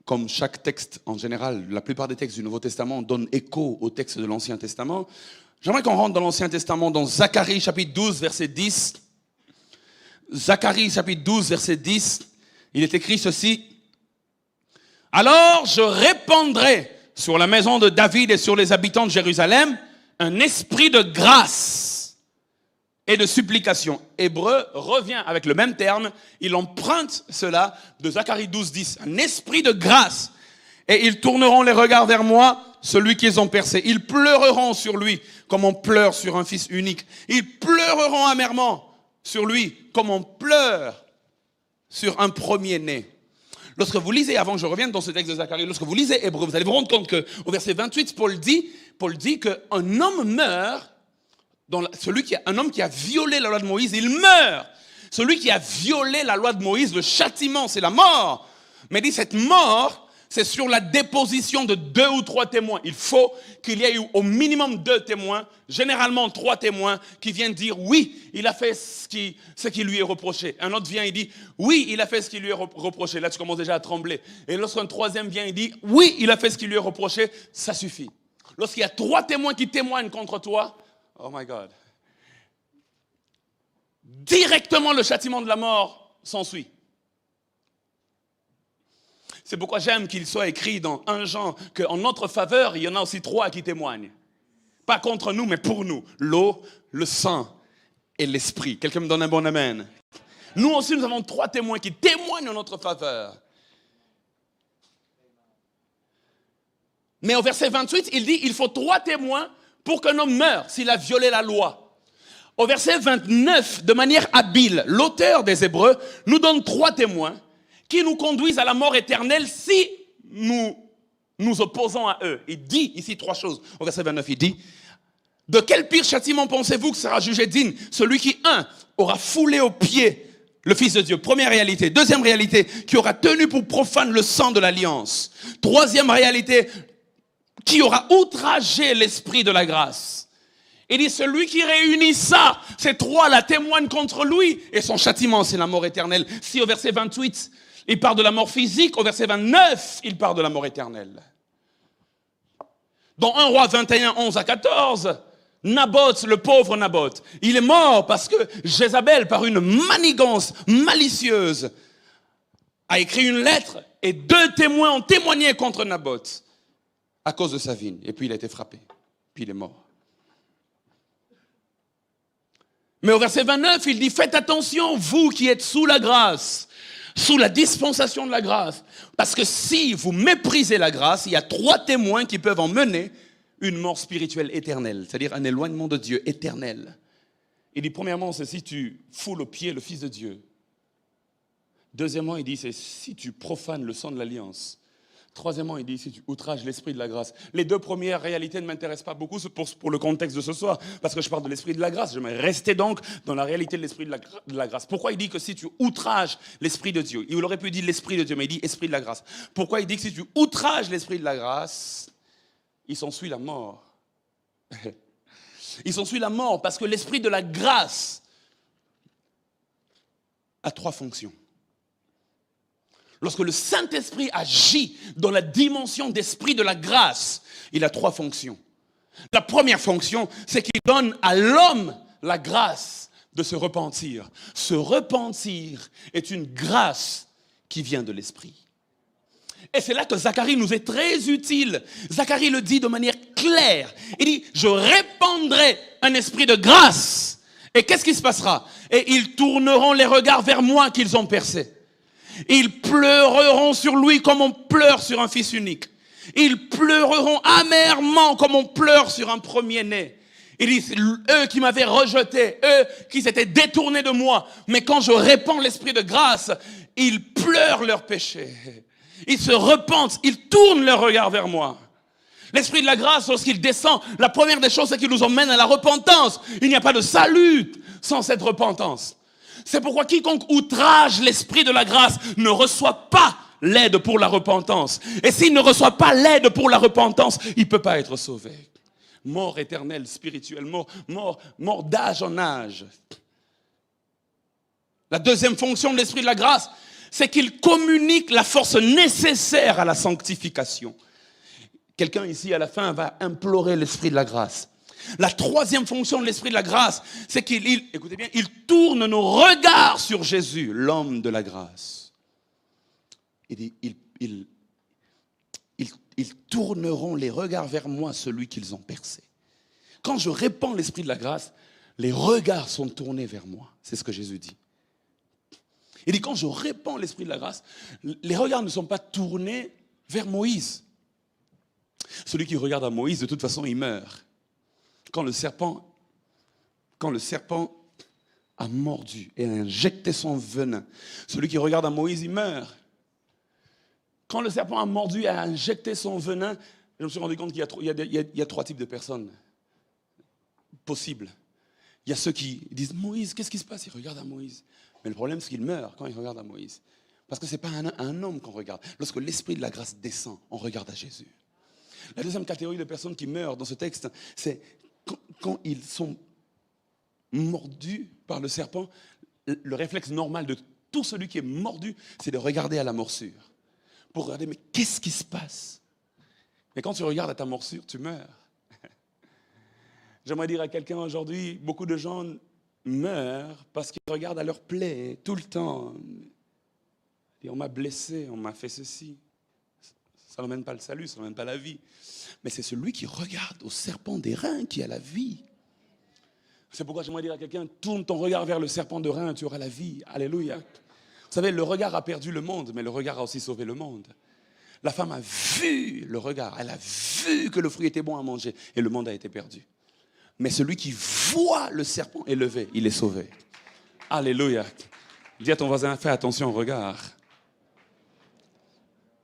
Comme chaque texte en général, la plupart des textes du Nouveau Testament donnent écho au texte de l'Ancien Testament, j'aimerais qu'on rentre dans l'Ancien Testament, dans Zacharie chapitre 12, verset 10. Zacharie chapitre 12, verset 10, il est écrit ceci. Alors je répandrai sur la maison de David et sur les habitants de Jérusalem un esprit de grâce et de supplication. Hébreu revient avec le même terme, il emprunte cela de Zacharie 12, 10. Un esprit de grâce. Et ils tourneront les regards vers moi, celui qu'ils ont percé. Ils pleureront sur lui comme on pleure sur un fils unique. Ils pleureront amèrement sur lui comme on pleure sur un premier-né. Lorsque vous lisez, avant que je revienne dans ce texte de Zacharie, lorsque vous lisez Hébreu, vous allez vous rendre compte qu'au verset 28, Paul dit qu'un homme meurt, un homme qui a violé la loi de Moïse, il meurt. Celui qui a violé la loi de Moïse, le châtiment, c'est la mort. Mais il dit, cette mort, c'est sur la déposition de 2 ou 3 témoins. Il faut qu'il y ait au minimum 2 témoins, généralement 3 témoins, qui viennent dire, oui, il a fait ce qui lui est reproché. Un autre vient et dit, oui, il a fait ce qui lui est reproché. Là, tu commences déjà à trembler. Et lorsqu'un troisième vient et dit, oui, il a fait ce qui lui est reproché, ça suffit. Lorsqu'il y a 3 témoins qui témoignent contre toi, oh my God. Directement, le châtiment de la mort s'ensuit. C'est pourquoi j'aime qu'il soit écrit dans 1 Jean qu'en notre faveur, il y en a aussi 3 qui témoignent. Pas contre nous, mais pour nous. L'eau, le sang et l'esprit. Quelqu'un me donne un bon amen. Nous aussi, nous avons 3 témoins qui témoignent en notre faveur. Mais au verset 28, il dit, il faut 3 témoins pour qu'un homme meure s'il a violé la loi. Au verset 29, de manière habile, l'auteur des Hébreux nous donne 3 témoins qui nous conduisent à la mort éternelle si nous nous opposons à eux. Il dit ici 3 choses. Au verset 29, il dit, de quel pire châtiment pensez-vous que sera jugé digne celui qui, 1, aura foulé aux pieds le Fils de Dieu. Première réalité. Deuxième réalité, qui aura tenu pour profane le sang de l'alliance. Troisième réalité, qui aura outragé l'esprit de la grâce. Il dit, celui qui réunit ça, ces 3-là témoignent contre lui, et son châtiment, c'est la mort éternelle. Si au verset 28, il parle de la mort physique, au verset 29, il parle de la mort éternelle. Dans 1 Roi 21, 11 à 14, Naboth, le pauvre Naboth, il est mort parce que Jézabel, par une manigance malicieuse, a écrit une lettre, et 2 témoins ont témoigné contre Naboth à cause de sa vigne. Et puis il a été frappé, puis il est mort. Mais au verset 29, il dit, faites attention, vous qui êtes sous la grâce, sous la dispensation de la grâce. Parce que si vous méprisez la grâce, il y a 3 témoins qui peuvent emmener une mort spirituelle éternelle, c'est-à-dire un éloignement de Dieu éternel. Il dit, premièrement, c'est si tu foules aux pieds le Fils de Dieu. Deuxièmement, il dit, c'est si tu profanes le sang de l'alliance. Troisièmement, il dit, si tu outrages l'esprit de la grâce. Les 2 premières réalités ne m'intéressent pas beaucoup pour le contexte de ce soir, parce que je parle de l'esprit de la grâce. Je vais rester donc dans la réalité de l'esprit de la grâce. Pourquoi il dit que si tu outrages l'esprit de Dieu, il aurait pu dire l'esprit de Dieu, mais il dit esprit de la grâce. Pourquoi il dit que si tu outrages l'esprit de la grâce, il s'ensuit la mort. Il s'ensuit la mort parce que l'esprit de la grâce a 3 fonctions. Lorsque le Saint-Esprit agit dans la dimension d'esprit de la grâce, il a 3 fonctions. La première fonction, c'est qu'il donne à l'homme la grâce de se repentir. Se repentir est une grâce qui vient de l'Esprit. Et c'est là que Zacharie nous est très utile. Zacharie le dit de manière claire. Il dit, je répandrai un esprit de grâce. Et qu'est-ce qui se passera? Et ils tourneront les regards vers moi qu'ils ont percé. Ils pleureront sur lui comme on pleure sur un fils unique. Ils pleureront amèrement comme on pleure sur un premier-né. Il dit, eux qui m'avaient rejeté, eux qui s'étaient détournés de moi. Mais quand je répands l'esprit de grâce, ils pleurent leurs péchés. Ils se repentent, ils tournent leur regard vers moi. L'esprit de la grâce, lorsqu'il descend, la première des choses, c'est qu'il nous emmène à la repentance. Il n'y a pas de salut sans cette repentance. C'est pourquoi quiconque outrage l'esprit de la grâce ne reçoit pas l'aide pour la repentance. Et s'il ne reçoit pas l'aide pour la repentance, il ne peut pas être sauvé. Mort éternelle, spirituelle, mort d'âge en âge. La deuxième fonction de l'esprit de la grâce, c'est qu'il communique la force nécessaire à la sanctification. Quelqu'un ici, à la fin, va implorer l'esprit de la grâce. La troisième fonction de l'esprit de la grâce, c'est écoutez bien, il tourne nos regards sur Jésus, l'homme de la grâce. Ils tourneront les regards vers moi, celui qu'ils ont percé. Quand je répands l'esprit de la grâce, les regards sont tournés vers moi. C'est ce que Jésus dit. Il dit, quand je répands l'esprit de la grâce, les regards ne sont pas tournés vers Moïse. Celui qui regarde à Moïse, de toute façon, il meurt. Quand le serpent a mordu et a injecté son venin, celui qui regarde à Moïse, il meurt. Quand le serpent a mordu et a injecté son venin, je me suis rendu compte qu'il y a trois types de personnes possibles. Il y a ceux qui disent, Moïse, qu'est-ce qui se passe? Ils regardent à Moïse. Mais le problème, c'est qu'ils meurent quand ils regardent à Moïse. Parce que ce n'est pas un homme qu'on regarde. Lorsque l'esprit de la grâce descend, on regarde à Jésus. La deuxième catégorie de personnes qui meurent dans ce texte, c'est quand ils sont mordus par le serpent. Le réflexe normal de tout celui qui est mordu, c'est de regarder à la morsure. Pour regarder, mais qu'est-ce qui se passe? Mais quand tu regardes à ta morsure, tu meurs. J'aimerais dire à quelqu'un aujourd'hui, beaucoup de gens meurent parce qu'ils regardent à leur plaie tout le temps. Et on m'a blessé, on m'a fait ceci. Ça n'emmène pas le salut, ça n'emmène pas la vie. Mais c'est celui qui regarde au serpent des reins qui a la vie. C'est pourquoi j'aimerais dire à quelqu'un, tourne ton regard vers le serpent de reins, tu auras la vie. Alléluia. Vous savez, le regard a perdu le monde, mais le regard a aussi sauvé le monde. La femme a vu le regard, elle a vu que le fruit était bon à manger et le monde a été perdu. Mais celui qui voit le serpent élevé, il est sauvé. Alléluia. Dis à ton voisin, fais attention au regard.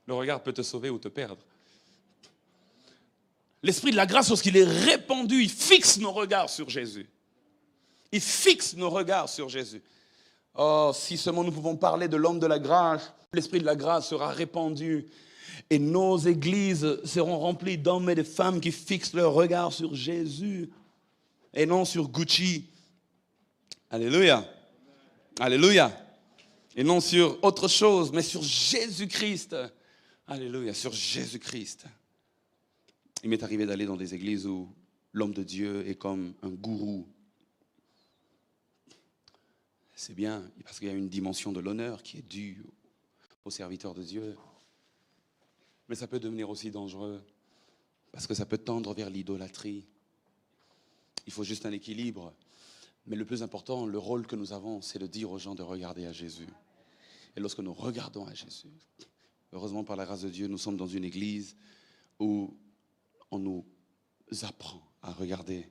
Le regard peut te sauver ou te perdre. L'esprit de la grâce, lorsqu'il est répandu, il fixe nos regards sur Jésus. Il fixe nos regards sur Jésus. Oh, si seulement nous pouvons parler de l'homme de la grâce, l'esprit de la grâce sera répandu et nos églises seront remplies d'hommes et de femmes qui fixent leur regard sur Jésus et non sur Gucci. Alléluia. Alléluia. Et non sur autre chose, mais sur Jésus-Christ. Alléluia, sur Jésus-Christ. Il m'est arrivé d'aller dans des églises où l'homme de Dieu est comme un gourou. C'est bien, parce qu'il y a une dimension de l'honneur qui est due aux serviteurs de Dieu. Mais ça peut devenir aussi dangereux, parce que ça peut tendre vers l'idolâtrie. Il faut juste un équilibre. Mais le plus important, le rôle que nous avons, c'est de dire aux gens de regarder à Jésus. Et lorsque nous regardons à Jésus, heureusement par la grâce de Dieu, nous sommes dans une église où on nous apprend à regarder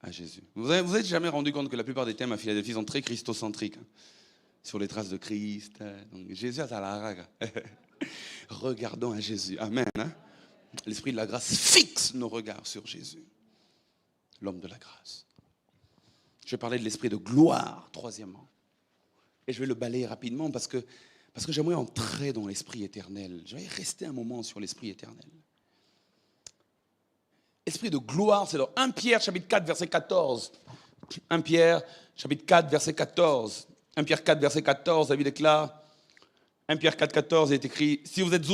à Jésus. Vous êtes jamais rendu compte que la plupart des thèmes à Philadelphie sont très christocentriques, hein, sur les traces de Christ. Donc, Jésus à la raga. Regardons à Jésus. Amen. Hein? L'esprit de la grâce fixe nos regards sur Jésus, l'homme de la grâce. Je vais parler de l'esprit de gloire, troisièmement. Et je vais le balayer rapidement parce que j'aimerais entrer dans l'esprit éternel. Je vais rester un moment sur l'esprit éternel. Esprit de gloire, c'est dans 1 Pierre, chapitre 4, verset 14. 1 Pierre, chapitre 4, verset 14. 1 Pierre 4, verset 14, la Bible déclare, 1 Pierre 4, 14, il est écrit, si vous êtes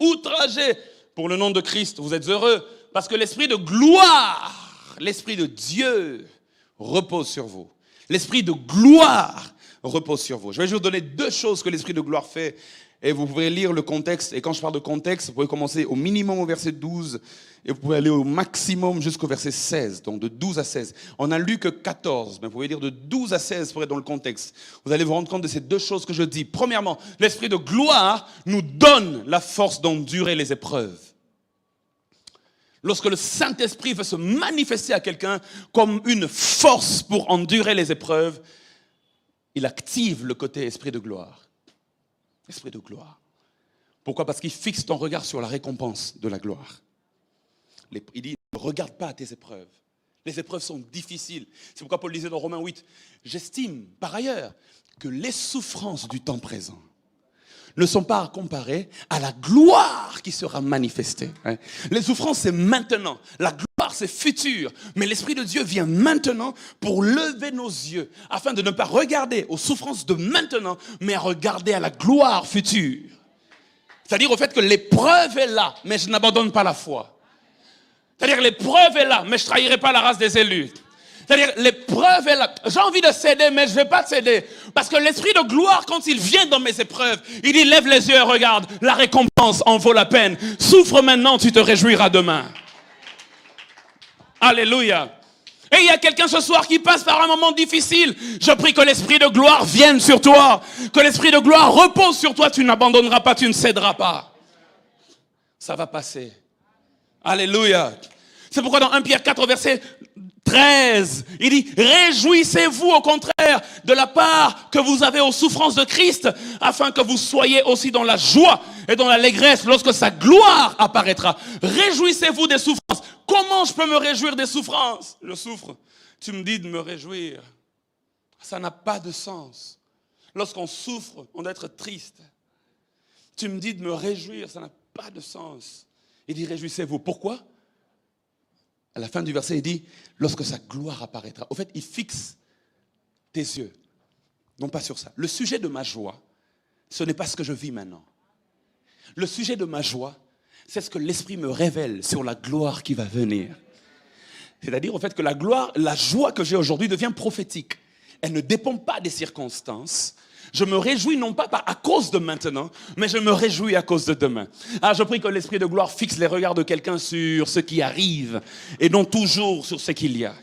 outragés pour le nom de Christ, vous êtes heureux, parce que l'esprit de gloire, l'esprit de Dieu repose sur vous. L'esprit de gloire repose sur vous. Je vais juste vous donner deux choses que l'esprit de gloire fait. Et vous pouvez lire le contexte. Et quand je parle de contexte, vous pouvez commencer au minimum au verset 12 et vous pouvez aller au maximum jusqu'au verset 16. Donc de 12 à 16. On n'a lu que 14, mais vous pouvez lire de 12 à 16 pour être dans le contexte. Vous allez vous rendre compte de ces deux choses que je dis. Premièrement, l'esprit de gloire nous donne la force d'endurer les épreuves. Lorsque le Saint-Esprit veut se manifester à quelqu'un comme une force pour endurer les épreuves, il active le côté esprit de gloire. Esprit de gloire. Pourquoi? Parce qu'il fixe ton regard sur la récompense de la gloire. Il dit, ne regarde pas tes épreuves. Les épreuves sont difficiles. C'est pourquoi Paul disait dans Romains 8, j'estime par ailleurs que les souffrances du temps présent ne sont pas à comparer à la gloire qui sera manifestée. Les souffrances, c'est maintenant. La gloire, c'est futur. Mais l'Esprit de Dieu vient maintenant pour lever nos yeux, afin de ne pas regarder aux souffrances de maintenant, mais à regarder à la gloire future. C'est-à-dire au fait que l'épreuve est là, mais je n'abandonne pas la foi. C'est-à-dire l'épreuve est là, mais je ne trahirai pas la race des élus. C'est-à-dire, l'épreuve est là. J'ai envie de céder, mais je ne vais pas céder. Parce que l'esprit de gloire, quand il vient dans mes épreuves, il dit, lève les yeux et regarde. La récompense en vaut la peine. Souffre maintenant, tu te réjouiras demain. Alléluia. Et il y a quelqu'un ce soir qui passe par un moment difficile. Je prie que l'esprit de gloire vienne sur toi. Que l'esprit de gloire repose sur toi. Tu n'abandonneras pas, tu ne céderas pas. Ça va passer. Alléluia. C'est pourquoi dans 1 Pierre 4, verset 13, il dit, réjouissez-vous au contraire de la part que vous avez aux souffrances de Christ, afin que vous soyez aussi dans la joie et dans l'allégresse lorsque sa gloire apparaîtra. Réjouissez-vous des souffrances. Comment je peux me réjouir des souffrances? Je souffre. Tu me dis de me réjouir. Ça n'a pas de sens. Lorsqu'on souffre, on doit être triste. Tu me dis de me réjouir, ça n'a pas de sens. Il dit, réjouissez-vous. Pourquoi? À la fin du verset, il dit, lorsque sa gloire apparaîtra. Au fait, il fixe tes yeux, non pas sur ça. Le sujet de ma joie, ce n'est pas ce que je vis maintenant. Le sujet de ma joie, c'est ce que l'Esprit me révèle sur la gloire qui va venir. C'est-à-dire, au fait, que la gloire, la joie que j'ai aujourd'hui devient prophétique. Elle ne dépend pas des circonstances. Je me réjouis non pas à cause de maintenant, mais je me réjouis à cause de demain. Ah, je prie que l'Esprit de gloire fixe les regards de quelqu'un sur ce qui arrive et non toujours sur ce qu'il y a.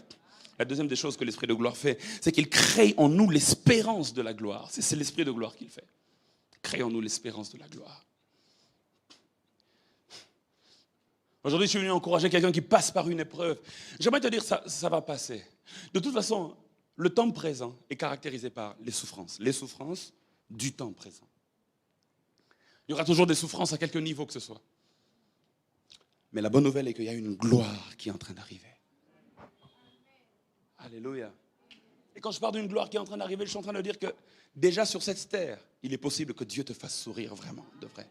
La deuxième des choses que l'Esprit de gloire fait, c'est qu'il crée en nous l'espérance de la gloire. C'est l'Esprit de gloire qu'il fait. Crée en nous l'espérance de la gloire. Aujourd'hui, je suis venu encourager quelqu'un qui passe par une épreuve. J'aimerais te dire, ça va passer. De toute façon, le temps présent est caractérisé par les souffrances. Les souffrances du temps présent. Il y aura toujours des souffrances à quelque niveau que ce soit. Mais la bonne nouvelle est qu'il y a une gloire qui est en train d'arriver. Alléluia. Et quand je parle d'une gloire qui est en train d'arriver, je suis en train de dire que déjà sur cette terre, il est possible que Dieu te fasse sourire vraiment, de vrai,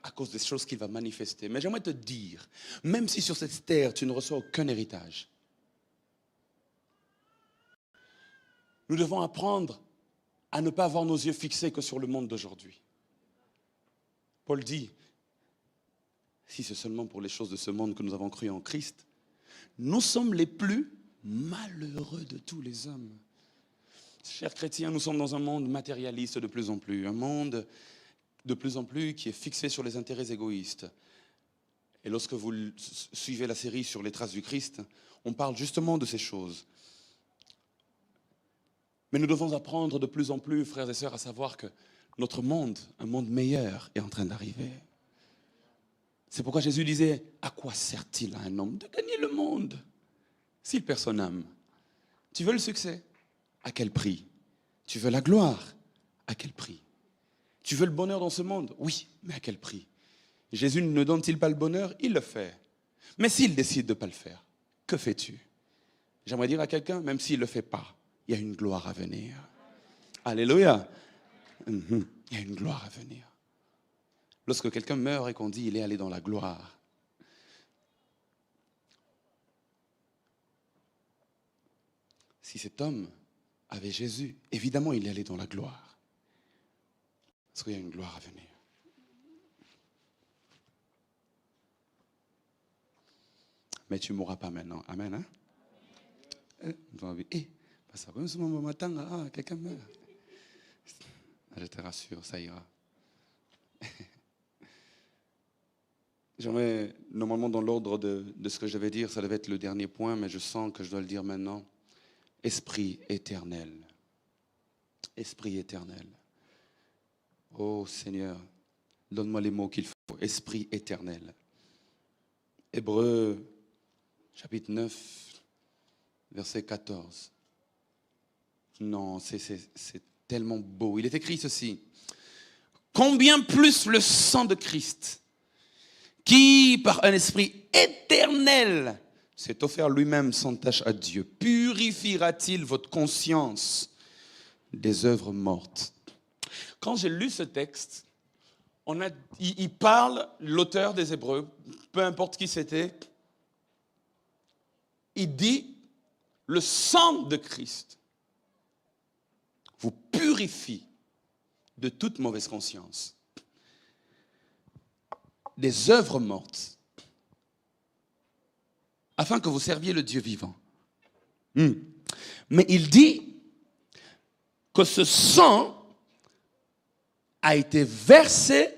à cause des choses qu'il va manifester. Mais j'aimerais te dire, même si sur cette terre, tu ne reçois aucun héritage, nous devons apprendre à ne pas avoir nos yeux fixés que sur le monde d'aujourd'hui. Paul dit, si c'est seulement pour les choses de ce monde que nous avons cru en Christ, nous sommes les plus malheureux de tous les hommes. Chers chrétiens, nous sommes dans un monde matérialiste de plus en plus, un monde de plus en plus qui est fixé sur les intérêts égoïstes. Et lorsque vous suivez la série sur les traces du Christ, on parle justement de ces choses. Mais nous devons apprendre de plus en plus, frères et sœurs, à savoir que notre monde, un monde meilleur, est en train d'arriver. C'est pourquoi Jésus disait, à quoi sert-il à un homme de gagner le monde s'il perd son âme? Tu veux le succès? À quel prix? Tu veux la gloire? À quel prix? Tu veux le bonheur dans ce monde? Oui, mais à quel prix? Jésus ne donne-t-il pas le bonheur? Il le fait. Mais s'il décide de ne pas le faire, que fais-tu? J'aimerais dire à quelqu'un, même s'il ne le fait pas, il y a une gloire à venir. Alléluia. Il y a une gloire à venir. Lorsque quelqu'un meurt et qu'on dit il est allé dans la gloire, si cet homme avait Jésus, évidemment il est allé dans la gloire. Parce qu'il y a une gloire à venir. Mais tu ne mourras pas maintenant. Amen. Ça va, ce moment matin, quelqu'un meurt. Je te rassure, ça ira. J'aimerais, normalement dans l'ordre de ce que je vais dire, ça devait être le dernier point, mais je sens que je dois le dire maintenant. Esprit éternel. Esprit éternel. Oh Seigneur, donne-moi les mots qu'il faut. Esprit éternel. Hébreux, chapitre 9, verset 14. Non, c'est tellement beau. Il est écrit ceci. Combien plus le sang de Christ, qui, par un esprit éternel, s'est offert lui-même sans tache à Dieu, purifiera-t-il votre conscience des œuvres mortes? Quand j'ai lu ce texte, il parle, l'auteur des Hébreux, peu importe qui c'était, il dit, le sang de Christ vous purifie de toute mauvaise conscience, des œuvres mortes, afin que vous serviez le Dieu vivant. Mais il dit que ce sang a été versé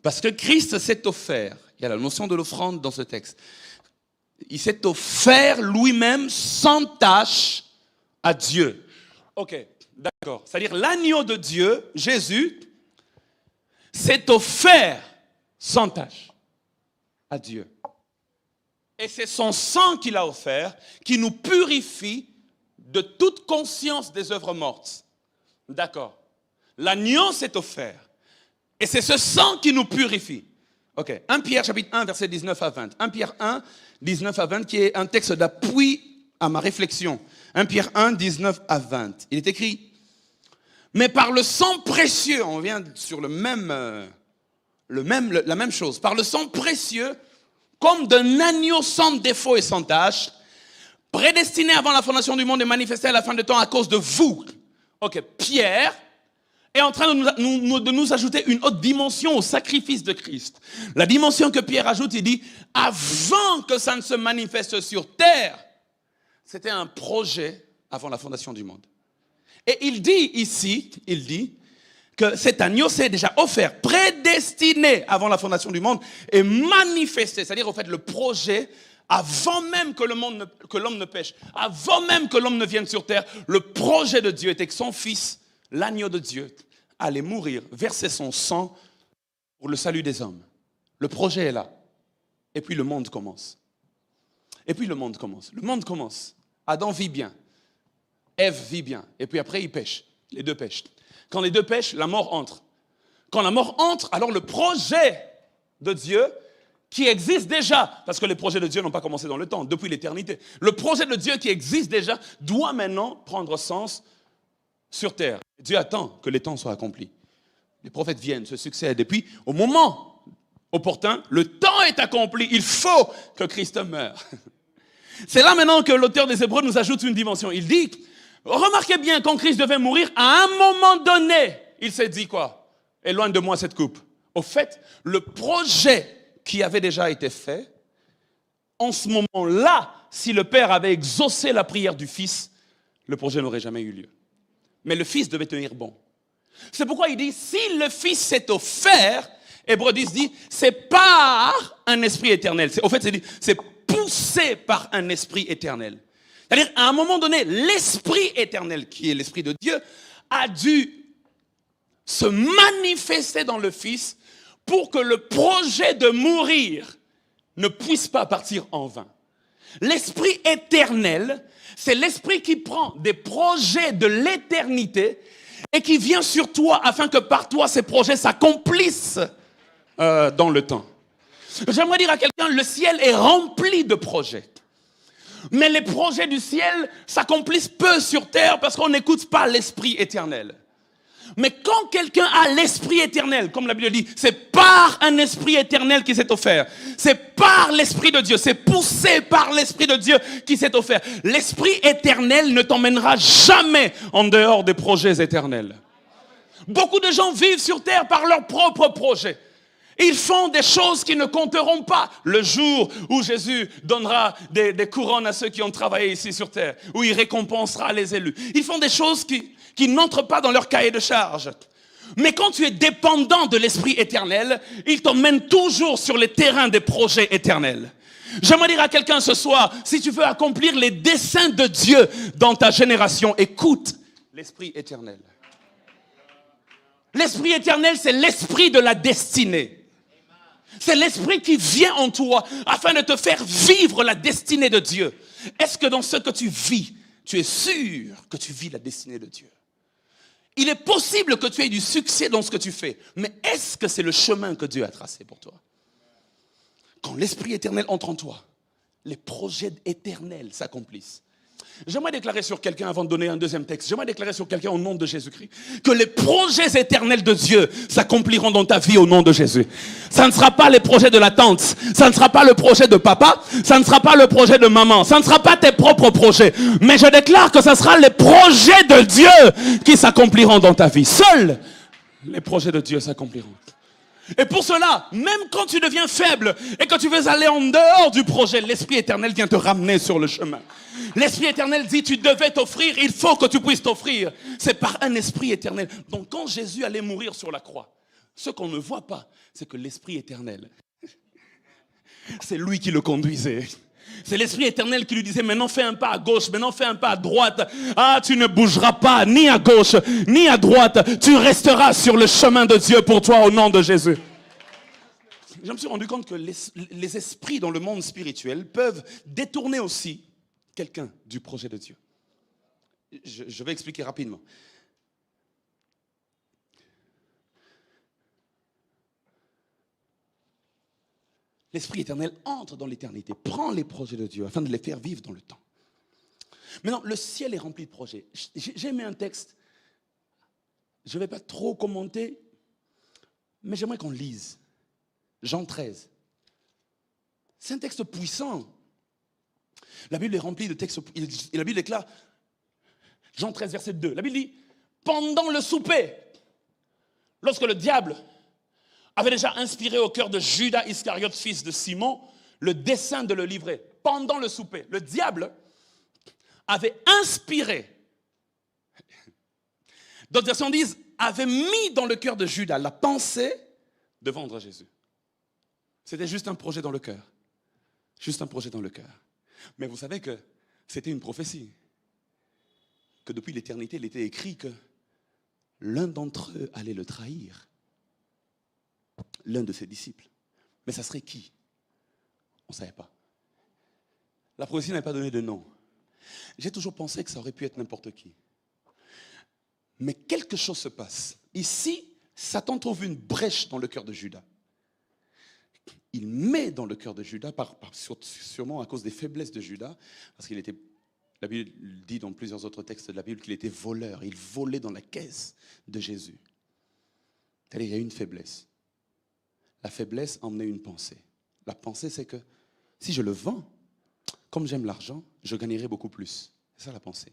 parce que Christ s'est offert. Il y a la notion de l'offrande dans ce texte. Il s'est offert lui-même sans tâche à Dieu. Ok, d'accord. C'est-à-dire l'agneau de Dieu, Jésus, s'est offert sans tâche à Dieu. Et c'est son sang qu'il a offert qui nous purifie de toute conscience des œuvres mortes. D'accord. L'agneau s'est offert. Et c'est ce sang qui nous purifie. Ok. 1 Pierre chapitre 1, verset 19 à 20. 1 Pierre 1, 19 à 20, qui est un texte d'appui à ma réflexion. 1 Pierre 1, 19 à 20. Il est écrit, mais par le sang précieux, on vient sur la même chose, par le sang précieux, comme d'un agneau sans défaut et sans tache, prédestiné avant la fondation du monde et manifesté à la fin des temps à cause de vous. Ok, Pierre est en train de nous ajouter une autre dimension au sacrifice de Christ. La dimension que Pierre ajoute, il dit, avant que ça ne se manifeste sur terre, c'était un projet avant la fondation du monde. Et il dit ici, que cet agneau s'est déjà offert, prédestiné avant la fondation du monde et manifesté, c'est-à-dire au fait le projet avant même que l'homme ne pêche, avant même que l'homme ne vienne sur terre, le projet de Dieu était que son fils, l'agneau de Dieu, allait mourir, verser son sang pour le salut des hommes. Le projet est là. Et puis le monde commence. Le monde commence. Adam vit bien. Ève vit bien. Et puis après, ils pêchent. Les deux pêchent. Quand les deux pêchent, la mort entre. Quand la mort entre, alors le projet de Dieu, qui existe déjà, parce que les projets de Dieu n'ont pas commencé dans le temps, depuis l'éternité. Le projet de Dieu qui existe déjà doit maintenant prendre sens sur terre. Dieu attend que les temps soient accomplis. Les prophètes viennent, se succèdent. Et puis, au moment opportun, le temps est accompli. Il faut que Christ meure. C'est là maintenant que l'auteur des Hébreux nous ajoute une dimension. Il dit, remarquez bien, quand Christ devait mourir, à un moment donné, il s'est dit quoi? Éloigne de moi cette coupe. Au fait, le projet qui avait déjà été fait, en ce moment-là, si le Père avait exaucé la prière du Fils, le projet n'aurait jamais eu lieu. Mais le Fils devait tenir bon. C'est pourquoi il dit, si le Fils s'est offert, Hébreux 10 dit, c'est par un esprit éternel. Au fait, c'est poussé par un esprit éternel. C'est-à-dire, à un moment donné, l'esprit éternel, qui est l'esprit de Dieu, a dû se manifester dans le Fils pour que le projet de mourir ne puisse pas partir en vain. L'esprit éternel, c'est l'esprit qui prend des projets de l'éternité et qui vient sur toi afin que par toi, ces projets s'accomplissent dans le temps. J'aimerais dire à quelqu'un, le ciel est rempli de projets. Mais les projets du ciel s'accomplissent peu sur terre parce qu'on n'écoute pas l'esprit éternel. Mais quand quelqu'un a l'esprit éternel, comme la Bible dit, c'est par un esprit éternel qui s'est offert. C'est par l'esprit de Dieu, c'est poussé par l'esprit de Dieu qui s'est offert. L'esprit éternel ne t'emmènera jamais en dehors des projets éternels. Beaucoup de gens vivent sur terre par leurs propres projets. Ils font des choses qui ne compteront pas le jour où Jésus donnera des couronnes à ceux qui ont travaillé ici sur terre, où il récompensera les élus. Ils font des choses qui n'entrent pas dans leur cahier de charge. Mais quand tu es dépendant de l'Esprit éternel, il t'emmène toujours sur les terrains des projets éternels. J'aimerais dire à quelqu'un ce soir, si tu veux accomplir les desseins de Dieu dans ta génération, écoute l'Esprit éternel. L'Esprit éternel, c'est l'esprit de la destinée. C'est l'esprit qui vient en toi afin de te faire vivre la destinée de Dieu. Est-ce que dans ce que tu vis, tu es sûr que tu vis la destinée de Dieu? Il est possible que tu aies du succès dans ce que tu fais, mais est-ce que c'est le chemin que Dieu a tracé pour toi? Quand l'Esprit éternel entre en toi, les projets éternels s'accomplissent. J'aimerais déclarer sur quelqu'un, avant de donner un deuxième texte, j'aimerais déclarer sur quelqu'un au nom de Jésus-Christ, que les projets éternels de Dieu s'accompliront dans ta vie au nom de Jésus. Ça ne sera pas les projets de la tante, ça ne sera pas le projet de papa, ça ne sera pas le projet de maman, ça ne sera pas tes propres projets, mais je déclare que ça sera les projets de Dieu qui s'accompliront dans ta vie. Seuls les projets de Dieu s'accompliront. Et pour cela, même quand tu deviens faible et que tu veux aller en dehors du projet, l'Esprit éternel vient te ramener sur le chemin. L'Esprit éternel dit, tu devais t'offrir, il faut que tu puisses t'offrir. C'est par un Esprit éternel. Donc quand Jésus allait mourir sur la croix, ce qu'on ne voit pas, c'est que l'Esprit éternel, c'est lui qui le conduisait. C'est l'Esprit éternel qui lui disait, maintenant fais un pas à gauche, maintenant fais un pas à droite. Ah, tu ne bougeras pas ni à gauche, ni à droite. Tu resteras sur le chemin de Dieu pour toi au nom de Jésus. Je me suis rendu compte que les esprits dans le monde spirituel peuvent détourner aussi quelqu'un du projet de Dieu. Je vais expliquer rapidement. L'Esprit éternel entre dans l'éternité, prend les projets de Dieu afin de les faire vivre dans le temps. Maintenant, le ciel est rempli de projets. J'ai mis un texte, je ne vais pas trop commenter, mais j'aimerais qu'on lise. Jean 13. C'est un texte puissant. La Bible est remplie de textes, et la Bible déclare, Jean 13, verset 2, la Bible dit, pendant le souper, lorsque le diable avait déjà inspiré au cœur de Judas Iscariote, fils de Simon, le dessein de le livrer. Pendant le souper, le diable avait inspiré, d'autres versions disent, avait mis dans le cœur de Judas la pensée de vendre Jésus. C'était juste un projet dans le cœur. Juste un projet dans le cœur. Mais vous savez que c'était une prophétie. Que depuis l'éternité, il était écrit que l'un d'entre eux allait le trahir. L'un de ses disciples. Mais ça serait qui? On ne savait pas. La prophétie n'avait pas donné de nom. J'ai toujours pensé que ça aurait pu être n'importe qui. Mais quelque chose se passe. Ici, Satan trouve une brèche dans le cœur de Judas. Il met dans le cœur de Judas, sûrement à cause des faiblesses de Judas, parce qu'il était, la Bible dit dans plusieurs autres textes de la Bible qu'il était voleur. Il volait dans la caisse de Jésus. C'est-à-dire, il y a une faiblesse. La faiblesse emmenait une pensée. La pensée, c'est que si je le vends, comme j'aime l'argent, je gagnerai beaucoup plus. C'est ça la pensée.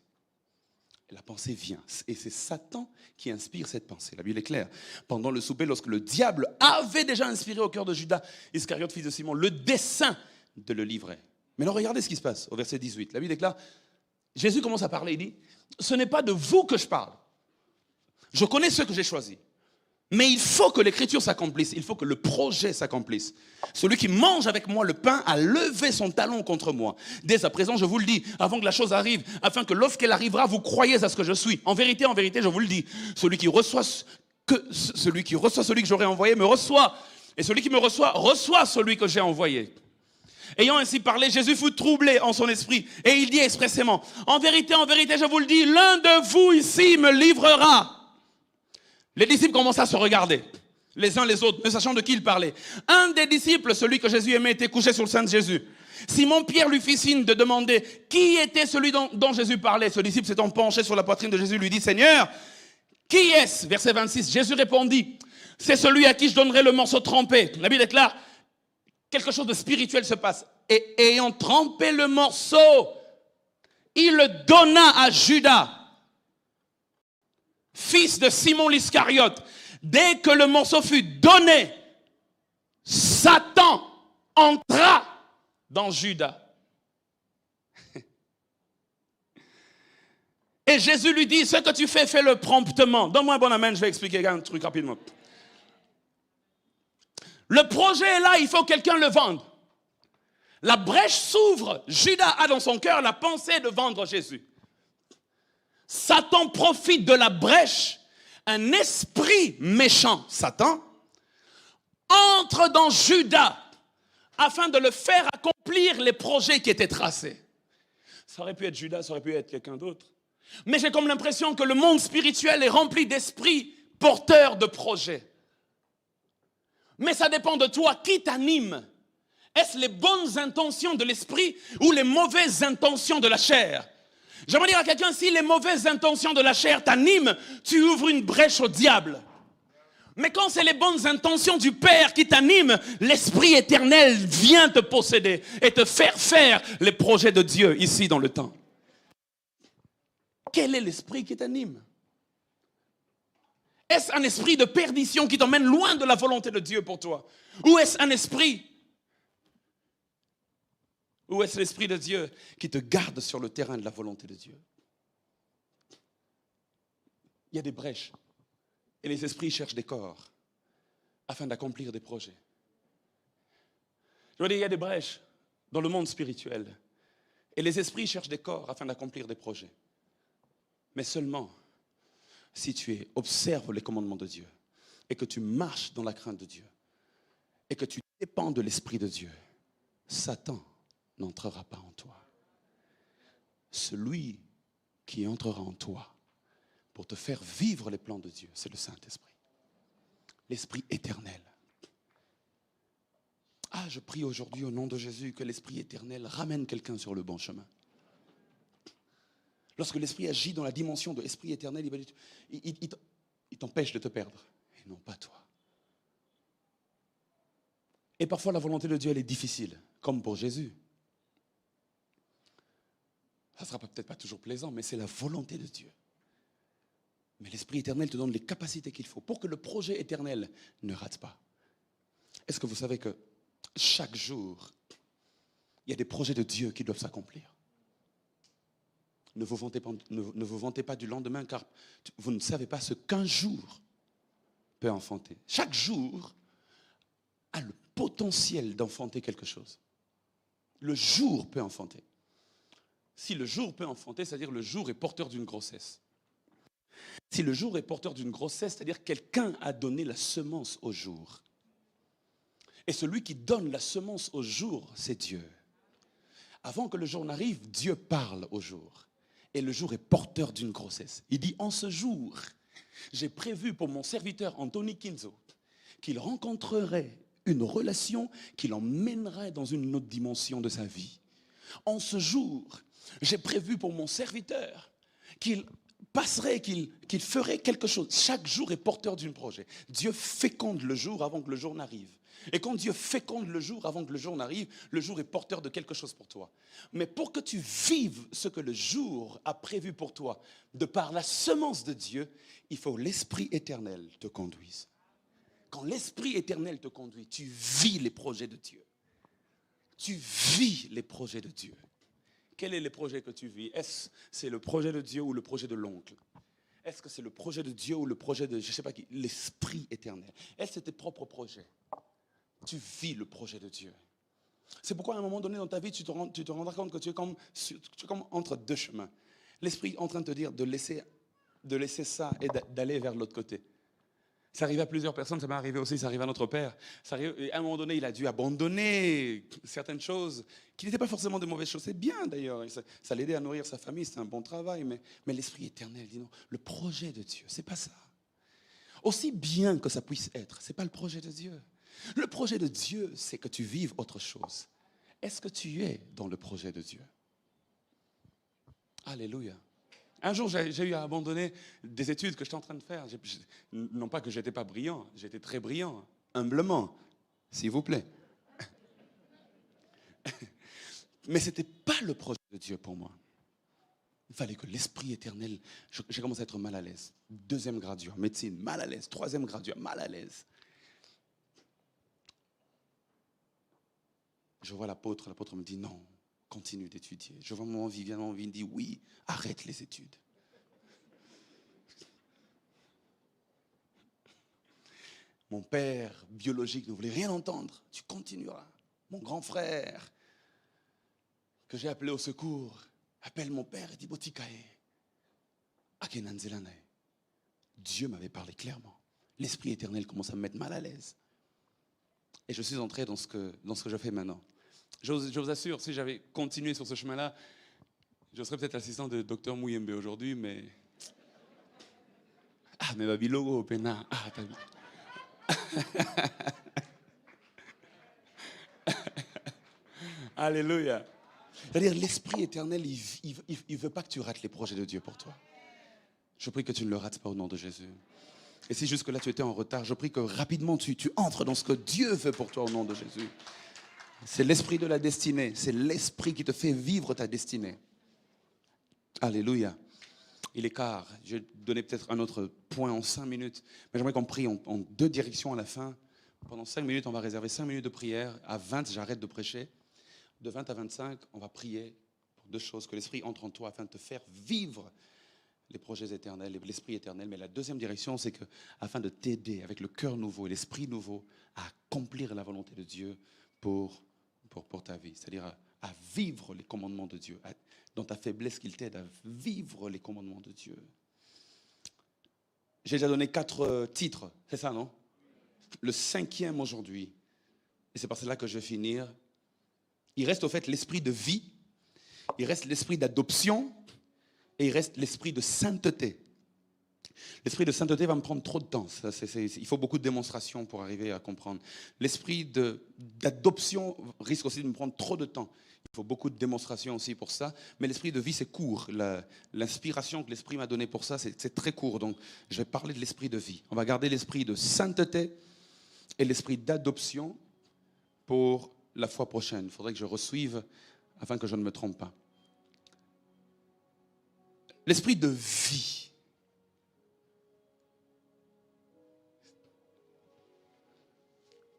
Et la pensée vient. Et c'est Satan qui inspire cette pensée. La Bible est claire. Pendant le souper, lorsque le diable avait déjà inspiré au cœur de Judas Iscariote, fils de Simon, le dessein de le livrer. Maintenant, regardez ce qui se passe au verset 18. La Bible déclare, Jésus commence à parler, il dit, ce n'est pas de vous que je parle. Je connais ceux que j'ai choisis. Mais il faut que l'écriture s'accomplisse, il faut que le projet s'accomplisse. Celui qui mange avec moi le pain a levé son talon contre moi. Dès à présent, je vous le dis, avant que la chose arrive, afin que lorsqu'elle arrivera, vous croyez à ce que je suis. En vérité, je vous le dis, celui qui reçoit celui que j'aurai envoyé me reçoit. Et celui qui me reçoit celui que j'ai envoyé. Ayant ainsi parlé, Jésus fut troublé en son esprit. Et il dit expressément, en vérité, je vous le dis, l'un de vous ici me livrera. Les disciples commencent à se regarder, les uns les autres, ne sachant de qui il parlait. Un des disciples, celui que Jésus aimait, était couché sur le sein de Jésus. Simon-Pierre lui fit signe de demander qui était celui dont Jésus parlait. Ce disciple s'étant penché sur la poitrine de Jésus lui dit, Seigneur, qui est-ce? Verset 26, Jésus répondit, c'est celui à qui je donnerai le morceau trempé. La Bible déclare, quelque chose de spirituel se passe. Et ayant trempé le morceau, il le donna à Judas, fils de Simon l'Iscariote. Dès que le morceau fut donné, Satan entra dans Judas. Et Jésus lui dit, ce que tu fais, fais-le promptement. Donne-moi un bon amen, je vais expliquer un truc rapidement. Le projet est là, il faut que quelqu'un le vende. La brèche s'ouvre. Judas a dans son cœur la pensée de vendre Jésus. Satan profite de la brèche. Un esprit méchant, Satan, entre dans Judas afin de le faire accomplir les projets qui étaient tracés. Ça aurait pu être Judas, ça aurait pu être quelqu'un d'autre. Mais j'ai comme l'impression que le monde spirituel est rempli d'esprits porteurs de projets. Mais ça dépend de toi, qui t'anime? Est-ce les bonnes intentions de l'esprit ou les mauvaises intentions de la chair? J'aimerais dire à quelqu'un, si les mauvaises intentions de la chair t'animent, tu ouvres une brèche au diable. Mais quand c'est les bonnes intentions du Père qui t'animent, l'Esprit éternel vient te posséder et te faire les projets de Dieu ici dans le temps. Quel est l'esprit qui t'anime? Est-ce un esprit de perdition qui t'emmène loin de la volonté de Dieu pour toi? Ou est-ce un esprit? Ou est-ce l'Esprit de Dieu qui te garde sur le terrain de la volonté de Dieu? Il y a des brèches. Et les esprits cherchent des corps afin d'accomplir des projets. Je veux dire, il y a des brèches dans le monde spirituel. Et les esprits cherchent des corps afin d'accomplir des projets. Mais seulement si tu observes les commandements de Dieu et que tu marches dans la crainte de Dieu et que tu dépends de l'Esprit de Dieu, Satan n'entrera pas en toi. Celui qui entrera en toi pour te faire vivre les plans de Dieu, c'est le Saint-Esprit. L'Esprit éternel. Ah, je prie aujourd'hui au nom de Jésus que l'Esprit éternel ramène quelqu'un sur le bon chemin. Lorsque l'Esprit agit dans la dimension de l'Esprit éternel, il t'empêche de te perdre, et non pas toi. Et parfois la volonté de Dieu, elle est difficile, comme pour Jésus. Ça ne sera peut-être pas toujours plaisant, mais c'est la volonté de Dieu. Mais l'Esprit éternel te donne les capacités qu'il faut pour que le projet éternel ne rate pas. Est-ce que vous savez que chaque jour, il y a des projets de Dieu qui doivent s'accomplir? Ne vous vantez pas du lendemain, car vous ne savez pas ce qu'un jour peut enfanter. Chaque jour a le potentiel d'enfanter quelque chose. Le jour peut enfanter. Si le jour peut enfanter, c'est-à-dire le jour est porteur d'une grossesse. Si le jour est porteur d'une grossesse, c'est-à-dire quelqu'un a donné la semence au jour. Et celui qui donne la semence au jour, c'est Dieu. Avant que le jour n'arrive, Dieu parle au jour. Et le jour est porteur d'une grossesse. Il dit, en ce jour, j'ai prévu pour mon serviteur Anthony Kinzo qu'il rencontrerait une relation qui l'emmènerait dans une autre dimension de sa vie. En ce jour, j'ai prévu pour mon serviteur qu'il passerait, qu'il ferait quelque chose. Chaque jour est porteur d'un projet. Dieu féconde le jour avant que le jour n'arrive. Et quand Dieu féconde le jour avant que le jour n'arrive, le jour est porteur de quelque chose pour toi. Mais pour que tu vives ce que le jour a prévu pour toi, de par la semence de Dieu, il faut que l'Esprit éternel te conduise. Quand l'Esprit éternel te conduit, tu vis les projets de Dieu. Tu vis les projets de Dieu. Quels sont les projets que tu vis? Est-ce que c'est le projet de Dieu ou le projet de l'oncle? Est-ce que c'est le projet de Dieu ou le projet de, je ne sais pas qui, l'Esprit éternel? Est-ce que c'est tes propres projets? Tu vis le projet de Dieu. C'est pourquoi à un moment donné dans ta vie, tu te rendras compte que tu es comme entre deux chemins. L'Esprit est en train de te dire de laisser ça et d'aller vers l'autre côté. Ça arrive à plusieurs personnes, ça m'est arrivé aussi, ça arrive à notre père. Et à un moment donné, il a dû abandonner certaines choses qui n'étaient pas forcément de mauvaises choses. C'est bien d'ailleurs, ça l'aidait à nourrir sa famille, c'est un bon travail, mais l'Esprit éternel dit non, le projet de Dieu, c'est pas ça. Aussi bien que ça puisse être, c'est pas le projet de Dieu. Le projet de Dieu, c'est que tu vives autre chose. Est-ce que tu es dans le projet de Dieu? Alléluia. Un jour, j'ai eu à abandonner des études que j'étais en train de faire. Non pas que je n'étais pas brillant, j'étais très brillant, humblement, s'il vous plaît. Mais ce n'était pas le projet de Dieu pour moi. Il fallait que l'Esprit éternel, j'ai commencé à être mal à l'aise. 2e graduat, médecine, mal à l'aise. 3e graduat, mal à l'aise. Je vois l'apôtre me dit non, continue d'étudier. Je vois mon envie me dit oui, arrête les études. Mon père biologique ne voulait rien entendre. Tu continueras. Mon grand frère, que j'ai appelé au secours, appelle mon père et dit Botikae. Akenanzelanae. Dieu m'avait parlé clairement. L'Esprit éternel commence à me mettre mal à l'aise. Et je suis entré dans ce que je fais maintenant. Je vous assure, si j'avais continué sur ce chemin-là, je serais peut-être l'assistant de Dr Mouyembe aujourd'hui, mais... Ah, mais Babilogo, Pena. Ah, t'as vu. Alléluia. C'est-à-dire, l'Esprit éternel, il ne veut pas que tu rates les projets de Dieu pour toi. Je prie que tu ne le rates pas au nom de Jésus. Et si jusque-là tu étais en retard, je prie que rapidement tu entres dans ce que Dieu veut pour toi au nom de Jésus. C'est l'esprit de la destinée. C'est l'esprit qui te fait vivre ta destinée. Alléluia. Il est quart. Je vais donner peut-être un autre point en 5 minutes. Mais j'aimerais qu'on prie en 2 directions à la fin. Pendant 5 minutes, on va réserver 5 minutes de prière. À 20, j'arrête de prêcher. De 20 à 25, on va prier pour 2 choses. Que l'Esprit entre en toi afin de te faire vivre les projets éternels, l'Esprit éternel. Mais la deuxième direction, c'est que afin de t'aider avec le cœur nouveau et l'Esprit nouveau à accomplir la volonté de Dieu pour ta vie. C'est-à-dire à vivre les commandements de Dieu. Dans ta faiblesse, qu'il t'aide à vivre les commandements de Dieu. J'ai déjà donné 4 titres, c'est ça, non? Le 5e aujourd'hui, et c'est par cela que je vais finir. Il reste au fait l'esprit de vie, il reste l'esprit d'adoption, et il reste l'esprit de sainteté. L'esprit de sainteté va me prendre trop de temps. Il faut beaucoup de démonstrations pour arriver à comprendre. L'esprit d'adoption risque aussi de me prendre trop de temps. Il faut beaucoup de démonstrations aussi pour ça. Mais l'esprit de vie, c'est court. L'inspiration que l'esprit m'a donnée pour ça, c'est très court. Donc, je vais parler de l'esprit de vie. On va garder l'esprit de sainteté et l'esprit d'adoption pour la fois prochaine. Il faudrait que je resuive afin que je ne me trompe pas. L'esprit de vie.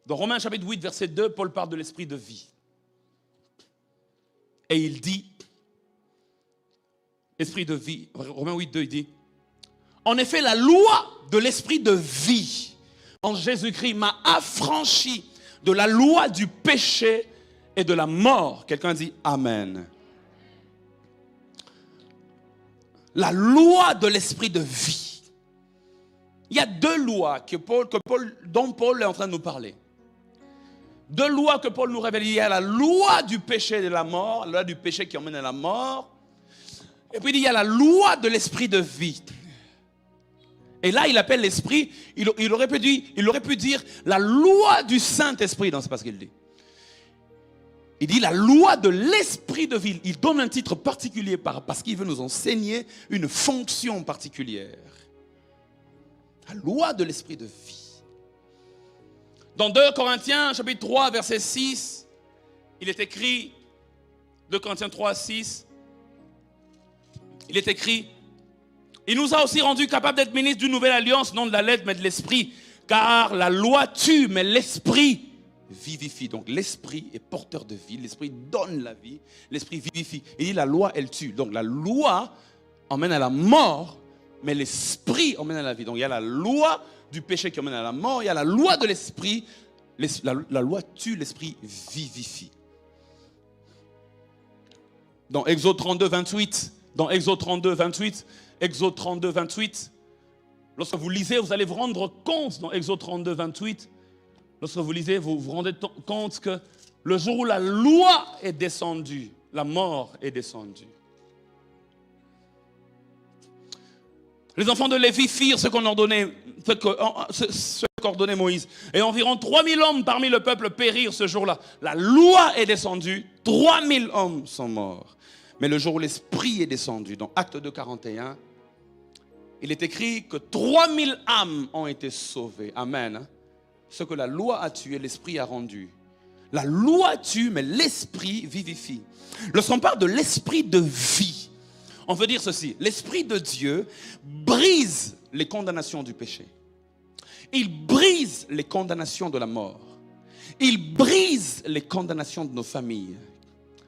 Dans Romains chapitre 8, verset 2, Paul parle de l'esprit de vie. Et il dit, esprit de vie, Romains 8, 2, il dit, en effet, la loi de l'esprit de vie en Jésus-Christ m'a affranchi de la loi du péché et de la mort. Quelqu'un dit Amen. La loi de l'esprit de vie. Il y a 2 lois dont Paul est en train de nous parler. 2 lois que Paul nous révèle. Il y a la loi du péché et de la mort, la loi du péché qui emmène à la mort. Et puis il y a la loi de l'esprit de vie. Et là, il appelle l'esprit, il aurait pu dire la loi du Saint-Esprit. Non, c'est pas ce qu'il dit. Il dit la loi de l'esprit de vie. Il donne un titre particulier parce qu'il veut nous enseigner une fonction particulière. La loi de l'esprit de vie. Dans 2 Corinthiens, chapitre 3, verset 6, il est écrit, 2 Corinthiens 3, 6, il est écrit, il nous a aussi rendus capables d'être ministres d'une nouvelle alliance, non de la lettre, mais de l'esprit. Car la loi tue, mais l'esprit vivifie. Donc l'esprit est porteur de vie, l'esprit donne la vie, l'esprit vivifie. Il dit la loi, elle tue. Donc la loi emmène à la mort, mais l'esprit emmène à la vie. Donc il y a la loi du péché qui emmène à la mort, il y a la loi de l'esprit. La loi tue, l'esprit vivifie. Dans Exode 32, 28, Exode 32, 28, lorsque vous lisez, vous allez vous rendre compte dans Exode 32, 28, lorsque vous lisez, vous vous rendez compte que le jour où la loi est descendue, la mort est descendue. Les enfants de Lévi firent ce qu'ordonnait Moïse. Et environ 3000 hommes parmi le peuple périrent ce jour-là. La loi est descendue, 3000 hommes sont morts. Mais le jour où l'Esprit est descendu, dans Acte 2, 41, il est écrit que 3000 âmes ont été sauvées. Amen. Ce que la loi a tué, l'Esprit a rendu. La loi tue, mais l'Esprit vivifie. Lorsqu'on parle de l'Esprit de vie, on veut dire ceci. L'Esprit de Dieu brise les condamnations du péché. Il brise les condamnations de la mort. Il brise les condamnations de nos familles.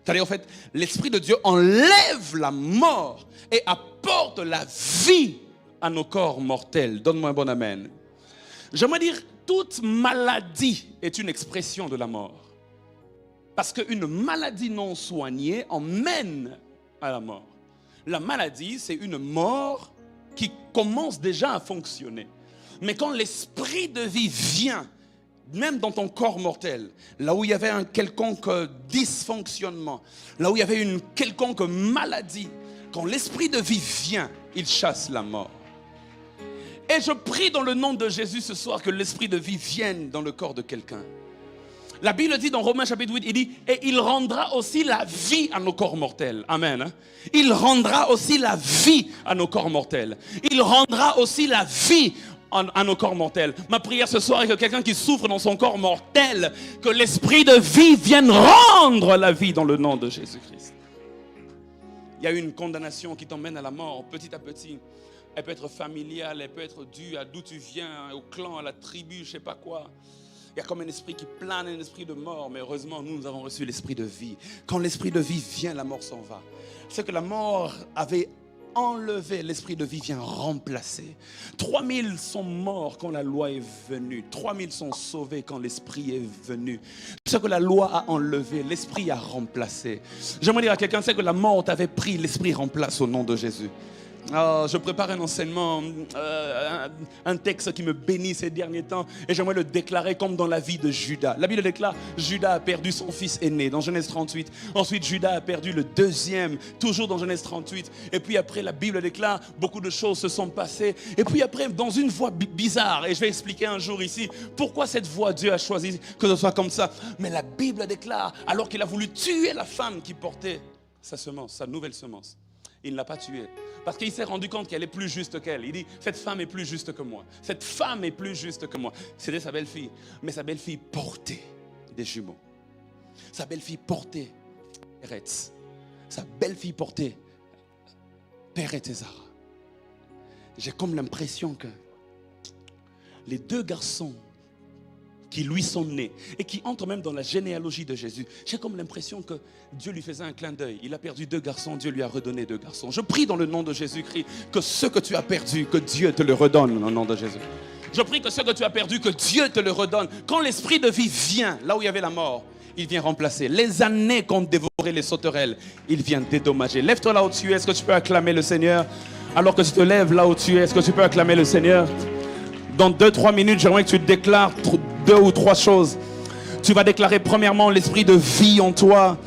C'est-à-dire, en fait, l'Esprit de Dieu enlève la mort et apporte la vie à nos corps mortels. Donne-moi un bon amen. J'aimerais dire, toute maladie est une expression de la mort. Parce qu'une maladie non soignée emmène à la mort. La maladie, c'est une mort qui commence déjà à fonctionner. Mais quand l'esprit de vie vient, même dans ton corps mortel, là où il y avait un quelconque dysfonctionnement, là où il y avait une quelconque maladie, quand l'esprit de vie vient, il chasse la mort. Et je prie dans le nom de Jésus ce soir que l'esprit de vie vienne dans le corps de quelqu'un. La Bible dit dans Romains chapitre 8, il dit, et il rendra aussi la vie à nos corps mortels. Amen. Il rendra aussi la vie à nos corps mortels. Il rendra aussi la vie à nos corps mortels. Ma prière ce soir est que quelqu'un qui souffre dans son corps mortel, que l'esprit de vie vienne rendre la vie dans le nom de Jésus-Christ. Il y a une condamnation qui t'emmène à la mort petit à petit. Elle peut être familiale, elle peut être due à d'où tu viens, au clan, à la tribu, je ne sais pas quoi. Il y a comme un esprit qui plane, un esprit de mort. Mais heureusement, nous avons reçu l'esprit de vie. Quand l'esprit de vie vient, la mort s'en va. C'est que la mort avait enlevé, l'esprit de vie vient remplacer. 3000 sont morts quand la loi est venue. 3000 sont sauvés quand l'esprit est venu. Ce que la loi a enlevé, l'esprit a remplacé. J'aimerais dire à quelqu'un, c'est que la mort t'avait pris, l'esprit remplace au nom de Jésus. Je prépare un enseignement, un texte qui me bénit ces derniers temps et j'aimerais le déclarer comme dans la vie de Judas. La Bible déclare, Judas a perdu son fils aîné dans Genèse 38. Ensuite, Judas a perdu le deuxième, toujours dans Genèse 38. Et puis après, la Bible déclare, beaucoup de choses se sont passées. Et puis après, dans une voie bizarre, et je vais expliquer un jour ici, pourquoi cette voie Dieu a choisi que ce soit comme ça. Mais la Bible déclare, alors qu'il a voulu tuer la femme qui portait sa semence, sa nouvelle semence. Il ne l'a pas tuée. Parce qu'il s'est rendu compte qu'elle est plus juste qu'elle. Il dit, cette femme est plus juste que moi. Cette femme est plus juste que moi. C'était sa belle-fille. Mais sa belle-fille portait des jumeaux. Sa belle-fille portait Eretz. Sa belle-fille portait Péret et Zara. J'ai comme l'impression que les deux garçons qui lui sont nés et qui entrent même dans la généalogie de Jésus. J'ai comme l'impression que Dieu lui faisait un clin d'œil. Il a perdu 2 garçons, Dieu lui a redonné 2 garçons. Je prie dans le nom de Jésus-Christ que ce que tu as perdu, que Dieu te le redonne au nom de Jésus. Je prie que ce que tu as perdu, que Dieu te le redonne. Quand l'esprit de vie vient, là où il y avait la mort, il vient remplacer. Les années qu'ont dévoré les sauterelles, il vient dédommager. Lève-toi là où tu es, est-ce que tu peux acclamer le Seigneur? Alors que tu te lèves là où tu es, est-ce que tu peux acclamer le Seigneur? Dans 2-3 minutes, j'aimerais que tu déclares 2 ou 3 choses. Tu vas déclarer premièrement l'esprit de vie en toi.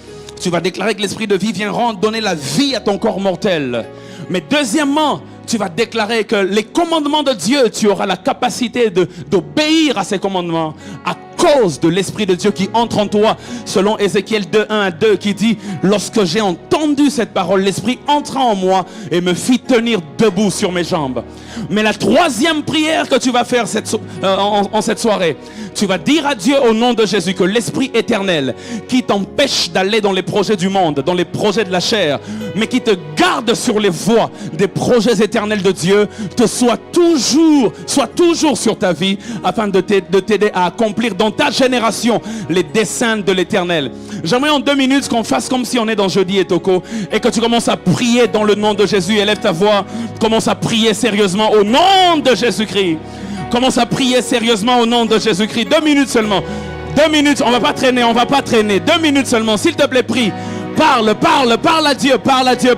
Tu vas déclarer que l'esprit de vie vient donner la vie à ton corps mortel. Mais deuxièmement, tu vas déclarer que les commandements de Dieu, tu auras la capacité d'obéir à ces commandements à cause de l'esprit de Dieu qui entre en toi, selon Ézéchiel 2:1-2 qui dit, lorsque j'ai entendu cette parole, l'esprit entra en moi et me fit tenir debout sur mes jambes. Mais la troisième prière que tu vas faire en cette soirée, tu vas dire à Dieu au nom de Jésus que l'esprit éternel qui t'empêche d'aller dans les projets du monde, dans les projets de la chair, mais qui te garde sur les voies des projets éternels de Dieu, soit toujours sur ta vie, afin de t'aider à accomplir dans ta génération les desseins de l'éternel. J'aimerais en 2 minutes qu'on fasse comme si on est dans Jeudi et Toko et que tu commences à prier dans le nom de Jésus. Élève ta voix, commence à prier sérieusement au nom de Jésus-Christ. Commence à prier sérieusement au nom de Jésus-Christ. 2 minutes seulement. 2 minutes, on va pas traîner. 2 minutes seulement, s'il te plaît, prie. Parle à Dieu. Parle à ta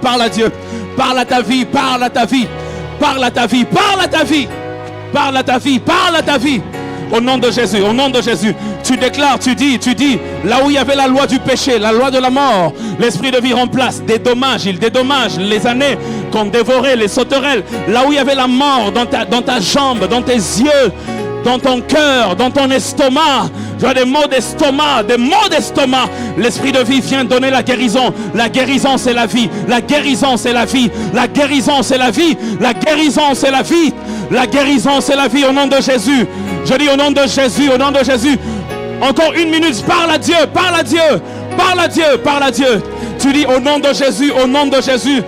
vie. Au nom de Jésus, tu déclares, tu dis, là où il y avait la loi du péché, la loi de la mort, l'esprit de vie remplace, il dédommage les années qu'ont dévoré les sauterelles, là où il y avait la mort dans ta jambe, dans tes yeux, dans ton cœur, dans ton estomac. Tu as des maux d'estomac. L'esprit de vie vient donner la guérison. La guérison, c'est la vie. La guérison, c'est la vie. La guérison, c'est la vie. La guérison, c'est la vie. La guérison, c'est la vie au nom de Jésus. Je dis au nom de Jésus, au nom de Jésus. Encore 1 minute, parle à Dieu. Tu dis au nom de Jésus, au nom de Jésus.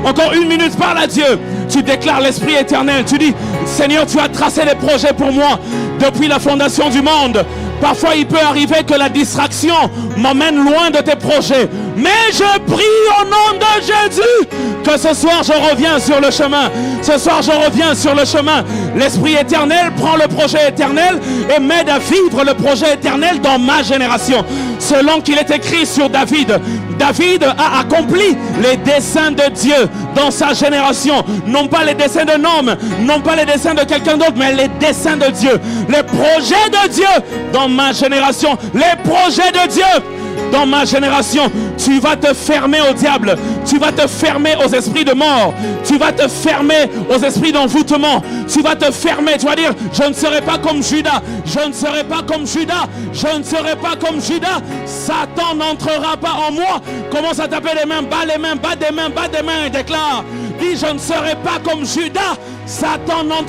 Encore 1 minute, parle à Dieu. Tu déclares l'esprit éternel. Tu dis, Seigneur, tu as tracé des projets pour moi depuis la fondation du monde. Parfois, il peut arriver que la distraction m'emmène loin de tes projets. Mais je prie au nom de Jésus que ce soir je reviens sur le chemin. Ce soir je reviens sur le chemin. L'Esprit éternel prend le projet éternel et m'aide à vivre le projet éternel dans ma génération. Selon qu'il est écrit sur David, David a accompli les desseins de Dieu dans sa génération. Non pas les desseins d'un homme, non pas les desseins de quelqu'un d'autre, mais les desseins de Dieu. Les projets de Dieu dans ma génération. Les projets de Dieu dans ma génération. Tu vas te fermer au diable. Tu vas te fermer aux esprits de mort. Tu vas te fermer aux esprits d'envoûtement. Tu vas te fermer. Tu vas dire, je ne serai pas comme Judas. Je ne serai pas comme Judas. Je ne serai pas comme Judas. Satan n'entrera pas en moi. Commence à taper les mains, bas des mains, bas des mains et déclare. Dis, je ne serai pas comme Judas. Satan n'entrera